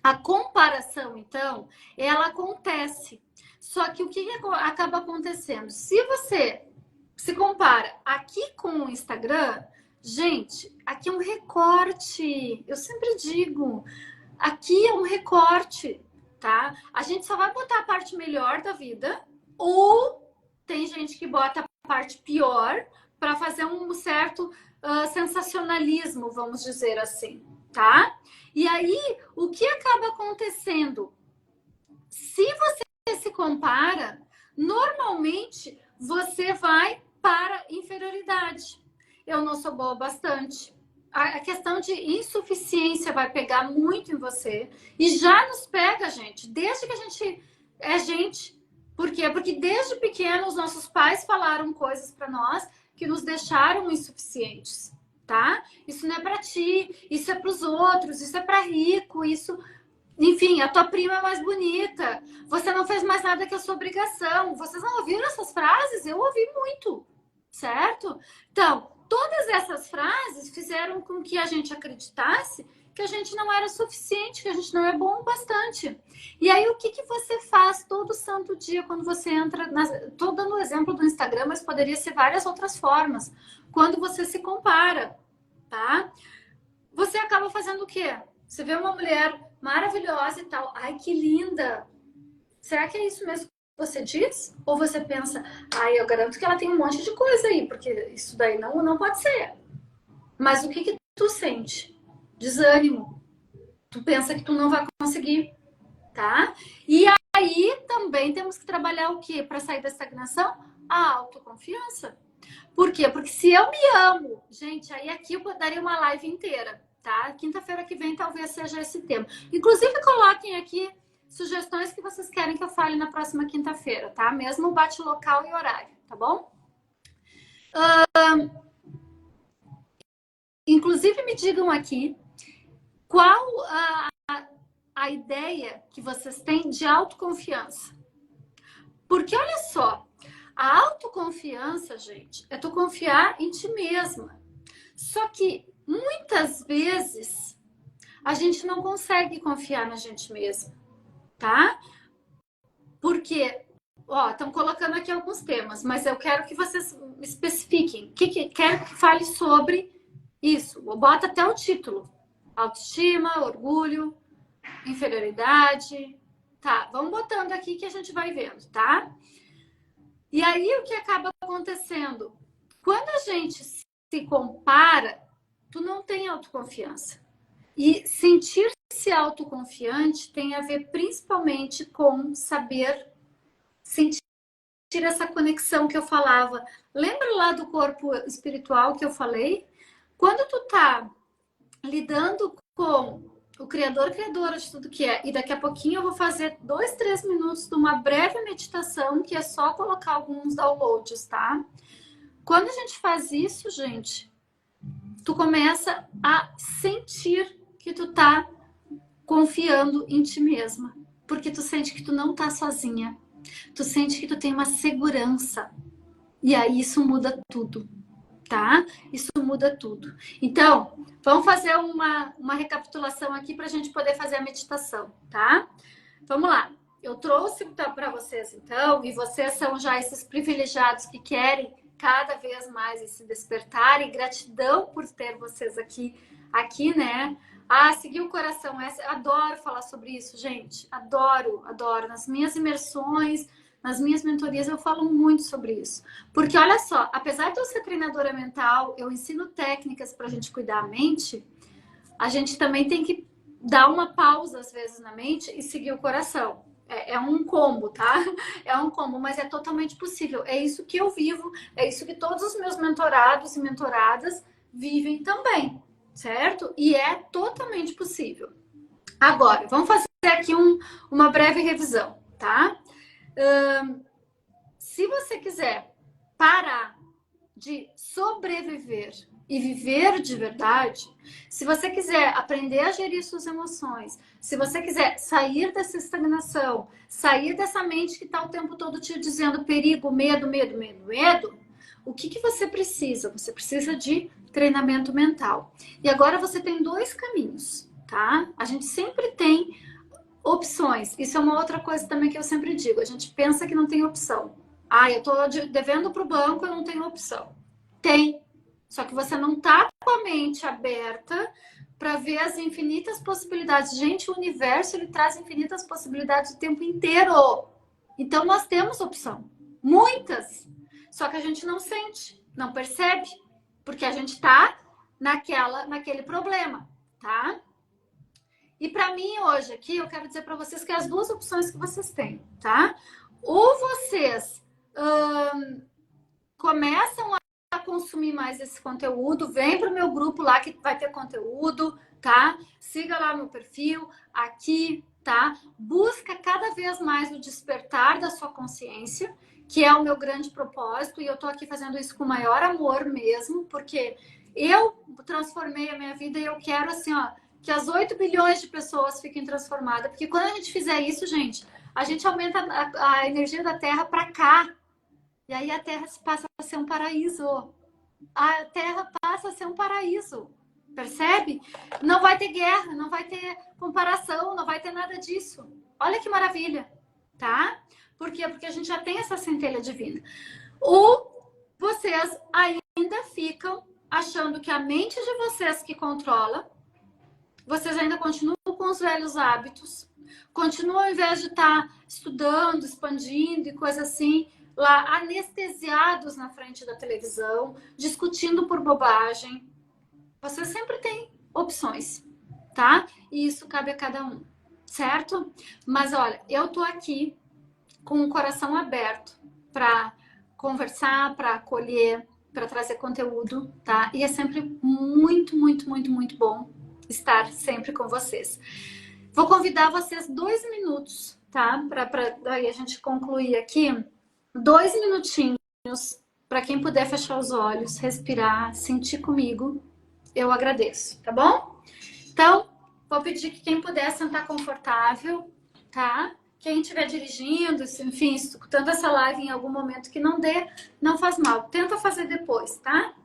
A comparação, então, ela acontece. Só que o que acaba acontecendo? Se você se compara aqui com o Instagram, gente, aqui é um recorte. Eu sempre digo, aqui é um recorte, tá? A gente só vai botar a parte melhor da vida, ou tem gente que bota a parte pior para fazer um certo sensacionalismo, vamos dizer assim, tá? E aí, o que acaba acontecendo? Se você se compara, normalmente você vai para inferioridade. Eu não sou boa bastante. A questão de insuficiência vai pegar muito em você. E já nos pega, gente, desde que a gente é gente. Por quê? Porque desde pequeno os nossos pais falaram coisas para nós que nos deixaram insuficientes, tá? Isso não é para ti, isso é para os outros, isso é para rico, isso... Enfim, a tua prima é mais bonita. Você não fez mais nada que a sua obrigação. Vocês não ouviram essas frases? Eu ouvi muito, certo? Então, todas essas frases fizeram com que a gente acreditasse que a gente não era suficiente, que a gente não é bom o bastante. E aí, o que você faz todo santo dia quando você entra... Estou dando o exemplo do Instagram, mas poderia ser várias outras formas. Quando você se compara, tá? Você acaba fazendo o quê? Você vê uma mulher maravilhosa e tal. Ai, que linda! Será que é isso mesmo que você diz? Ou você pensa, eu garanto que ela tem um monte de coisa aí, porque isso daí não pode ser. Mas o que tu sente? Desânimo. Tu pensa que tu não vai conseguir, tá? E aí também temos que trabalhar o quê? Para sair da estagnação? A autoconfiança. Por quê? Porque se eu me amo, gente, aí aqui eu daria uma live inteira, tá? Quinta-feira que vem talvez seja esse tema. Inclusive, coloquem aqui sugestões que vocês querem que eu fale na próxima quinta-feira, tá? Mesmo bate local e horário, tá bom? Inclusive, me digam aqui qual a ideia que vocês têm de autoconfiança. Porque olha só, a autoconfiança, gente, é tu confiar em ti mesma. Só que muitas vezes a gente não consegue confiar na gente mesma, tá? Porque Ó, estão colocando aqui alguns temas, mas eu quero que vocês especifiquem. Quero que fale sobre isso. Bota até o título. Autoestima, orgulho, inferioridade. Tá, vamos botando aqui que a gente vai vendo, tá? E aí o que acaba acontecendo? Quando a gente se compara, tu não tem autoconfiança. E sentir-se autoconfiante tem a ver principalmente com saber sentir essa conexão que eu falava. Lembra lá do corpo espiritual que eu falei? Quando tu tá lidando com o criador, criadora de tudo que é, e daqui a pouquinho eu vou fazer 2, 3 minutos de uma breve meditação, que é só colocar alguns downloads, tá? Quando a gente faz isso, gente, tu começa a sentir que tu tá confiando em ti mesma, porque tu sente que tu não tá sozinha, tu sente que tu tem uma segurança, e aí isso muda tudo, tá? Isso muda tudo. Então, vamos fazer uma recapitulação aqui para a gente poder fazer a meditação, tá? Vamos lá. Eu trouxe para vocês, então, e vocês são já esses privilegiados que querem cada vez mais esse despertar, e gratidão por ter vocês aqui, né? Ah, seguir o coração. Adoro falar sobre isso, gente. Adoro, adoro. Nas minhas imersões, nas minhas mentorias, eu falo muito sobre isso. Porque, olha só, apesar de eu ser treinadora mental, eu ensino técnicas para a gente cuidar da mente, a gente também tem que dar uma pausa, às vezes, na mente e seguir o coração. É um combo, tá? É um combo, mas é totalmente possível. É isso que eu vivo, é isso que todos os meus mentorados e mentoradas vivem também, certo? E é totalmente possível. Agora, vamos fazer aqui uma breve revisão, tá? Se você quiser parar de sobreviver e viver de verdade, se você quiser aprender a gerir suas emoções, se você quiser sair dessa estagnação, sair dessa mente que está o tempo todo te dizendo perigo, medo, medo, medo, medo, o que você precisa? Você precisa de treinamento mental. E agora você tem 2 caminhos, tá? A gente sempre tem opções. Isso é uma outra coisa também que eu sempre digo. A gente pensa que não tem opção. Ah, eu estou devendo para o banco, eu não tenho opção. Tem. Só que você não está com a mente aberta para ver as infinitas possibilidades. Gente, o universo ele traz infinitas possibilidades o tempo inteiro. Então nós temos opção. Muitas. Só que a gente não sente, não percebe. Porque a gente está naquele problema, tá? E para mim hoje aqui, eu quero dizer para vocês que as 2 opções que vocês têm, tá? Ou vocês começam a consumir mais esse conteúdo, vem para o meu grupo lá que vai ter conteúdo, tá? Siga lá meu perfil, aqui, tá? Busca cada vez mais o despertar da sua consciência, que é o meu grande propósito, e eu tô aqui fazendo isso com o maior amor mesmo, porque eu transformei a minha vida e eu quero, assim, ó, que as 8 bilhões de pessoas fiquem transformadas, porque quando a gente fizer isso, gente, a gente aumenta a energia da Terra para cá, e aí a Terra passa a ser um paraíso. A Terra passa a ser um paraíso. Percebe? Não vai ter guerra, não vai ter comparação, não vai ter nada disso. Olha que maravilha, tá? Por quê? Porque a gente já tem essa centelha divina. Ou vocês ainda ficam achando que a mente de vocês que controla, vocês ainda continuam com os velhos hábitos, continuam ao invés de estar estudando, expandindo e coisa assim, lá anestesiados na frente da televisão, discutindo por bobagem. Você sempre tem opções, tá? E isso cabe a cada um, certo? Mas olha, eu tô aqui com o coração aberto para conversar, para acolher, para trazer conteúdo, tá? E é sempre muito, muito, muito, muito bom estar sempre com vocês. Vou convidar vocês 2 minutos, tá? Para daí a gente concluir aqui. 2 minutinhos para quem puder fechar os olhos, respirar, sentir comigo. Eu agradeço, tá bom? Então, vou pedir que quem puder sentar confortável, tá? Quem estiver dirigindo, enfim, escutando essa live em algum momento que não dê, não faz mal. Tenta fazer depois, tá?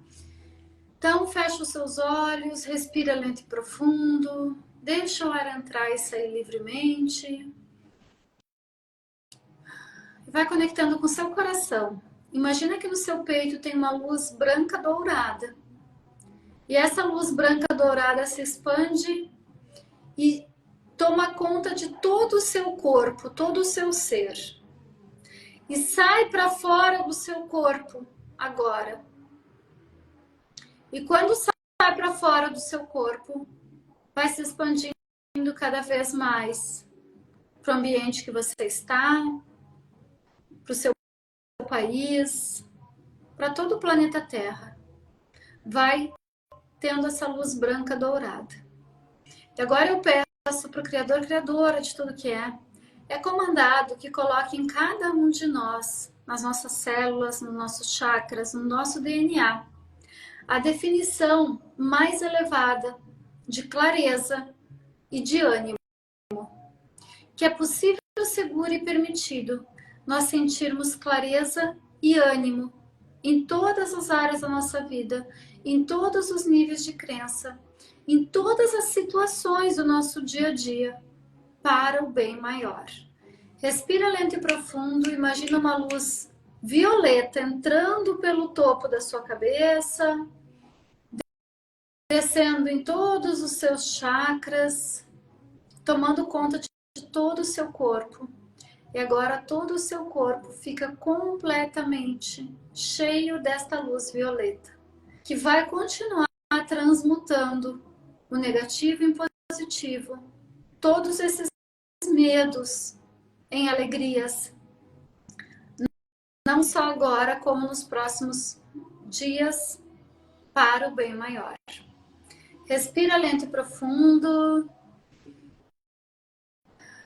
Então, fecha os seus olhos, respira lento e profundo. Deixa o ar entrar e sair livremente. E vai conectando com o seu coração. Imagina que no seu peito tem uma luz branca dourada. E essa luz branca dourada se expande e toma conta de todo o seu corpo, todo o seu ser. E sai para fora do seu corpo agora. E quando sai para fora do seu corpo, vai se expandindo cada vez mais para o ambiente que você está, para o seu país, para todo o planeta Terra. Vai tendo essa luz branca dourada. E agora eu peço para o Criador, Criadora de tudo que é comandado que coloque em cada um de nós, nas nossas células, nos nossos chakras, no nosso DNA, a definição mais elevada de clareza e de ânimo, que é possível, seguro e permitido nós sentirmos clareza e ânimo em todas as áreas da nossa vida, em todos os níveis de crença, em todas as situações do nosso dia a dia, para o bem maior. Respira lento e profundo, imagina uma luz violeta entrando pelo topo da sua cabeça, descendo em todos os seus chakras, tomando conta de todo o seu corpo. E agora todo o seu corpo fica completamente cheio desta luz violeta, que vai continuar transmutando o negativo em positivo, todos esses medos em alegrias, não só agora, como nos próximos dias, para o bem maior. Respira lento e profundo.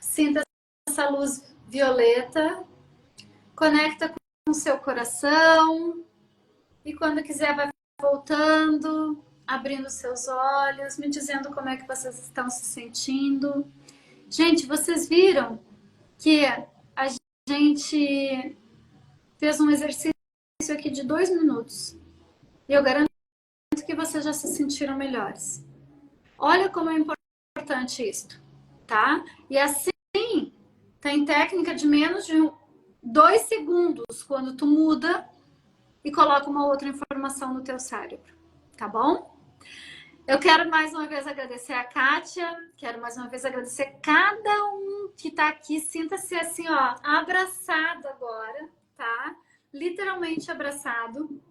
Sinta essa luz violeta. Conecta com o seu coração. E quando quiser, vai voltando, abrindo seus olhos, me dizendo como é que vocês estão se sentindo. Gente, vocês viram que a gente fez um exercício aqui de 2 minutos. E eu garanto que vocês já se sentiram melhores. Olha como é importante isso, tá? E assim, tem técnica de menos de 2 segundos quando tu muda e coloca uma outra informação no teu cérebro, tá bom? Eu quero mais uma vez agradecer a Kátia, quero mais uma vez agradecer cada um que tá aqui. Sinta-se assim, ó, abraçado agora, tá? Literalmente abraçado.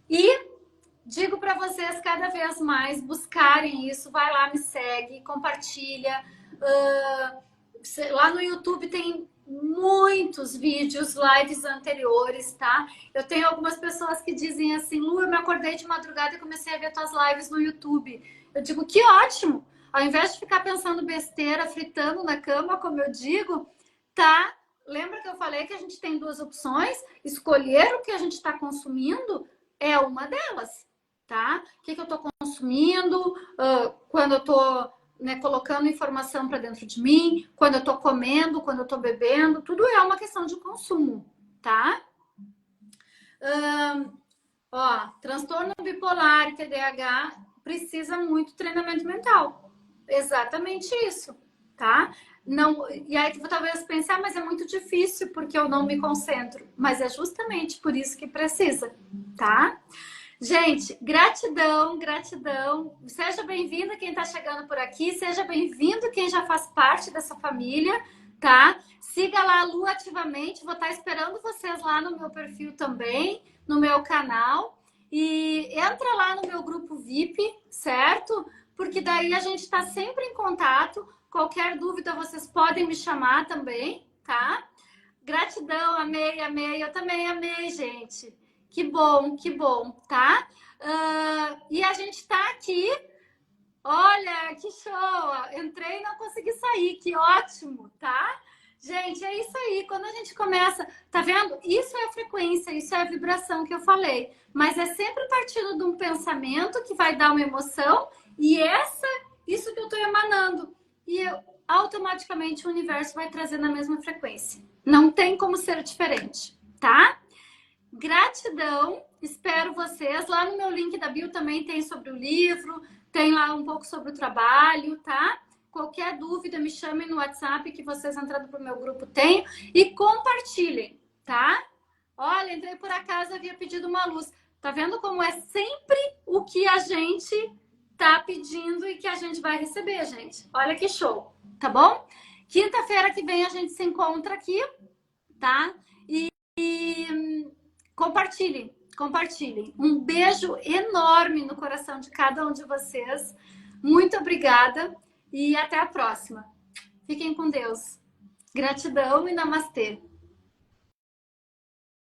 E digo para vocês cada vez mais buscarem isso. Vai lá, me segue, compartilha. Lá no YouTube tem muitos vídeos, lives anteriores, tá? Eu tenho algumas pessoas que dizem assim: Lu, eu me acordei de madrugada e comecei a ver tuas lives no YouTube. Eu digo, que ótimo! Ao invés de ficar pensando besteira, fritando na cama, como eu digo, tá? Lembra que eu falei que a gente tem 2 opções? Escolher o que a gente está consumindo é uma delas, tá? O que eu tô consumindo, quando eu tô, né, colocando informação para dentro de mim, quando eu tô comendo, quando eu tô bebendo, tudo é uma questão de consumo, tá? Transtorno bipolar e TDAH precisa muito treinamento mental. Exatamente isso, tá? Não, e aí tu talvez pensar, mas é muito difícil porque eu não me concentro. Mas é justamente por isso que precisa, tá? Gente, gratidão, gratidão. Seja bem-vindo quem está chegando por aqui, seja bem-vindo quem já faz parte dessa família, tá? Siga lá a Lu ativamente, vou estar esperando vocês lá no meu perfil também, no meu canal. E entra lá no meu grupo VIP, certo? Porque daí a gente está sempre em contato. Qualquer dúvida vocês podem me chamar também, tá? Gratidão, amei, amei. Eu também amei, gente. Que bom, tá? E a gente tá aqui. Olha, que show! Entrei e não consegui sair, que ótimo, tá? Gente, é isso aí. Quando a gente começa, tá vendo? Isso é a frequência, isso é a vibração que eu falei. Mas é sempre partindo de um pensamento que vai dar uma emoção e isso que eu tô emanando. E automaticamente o universo vai trazer na mesma frequência. Não tem como ser diferente, tá? Gratidão, espero vocês. Lá no meu link da bio também tem sobre o livro, tem lá um pouco sobre o trabalho, tá? Qualquer dúvida, me chamem no WhatsApp que vocês entrando pro meu grupo tem. E compartilhem, tá? Olha, entrei por acaso, havia pedido uma luz. Tá vendo como é sempre o que a gente tá pedindo e que a gente vai receber, gente? Olha que show, tá bom? Quinta-feira que vem a gente se encontra aqui, tá? E compartilhem, compartilhem. Um beijo enorme no coração de cada um de vocês. Muito obrigada e até a próxima. Fiquem com Deus. Gratidão e namastê.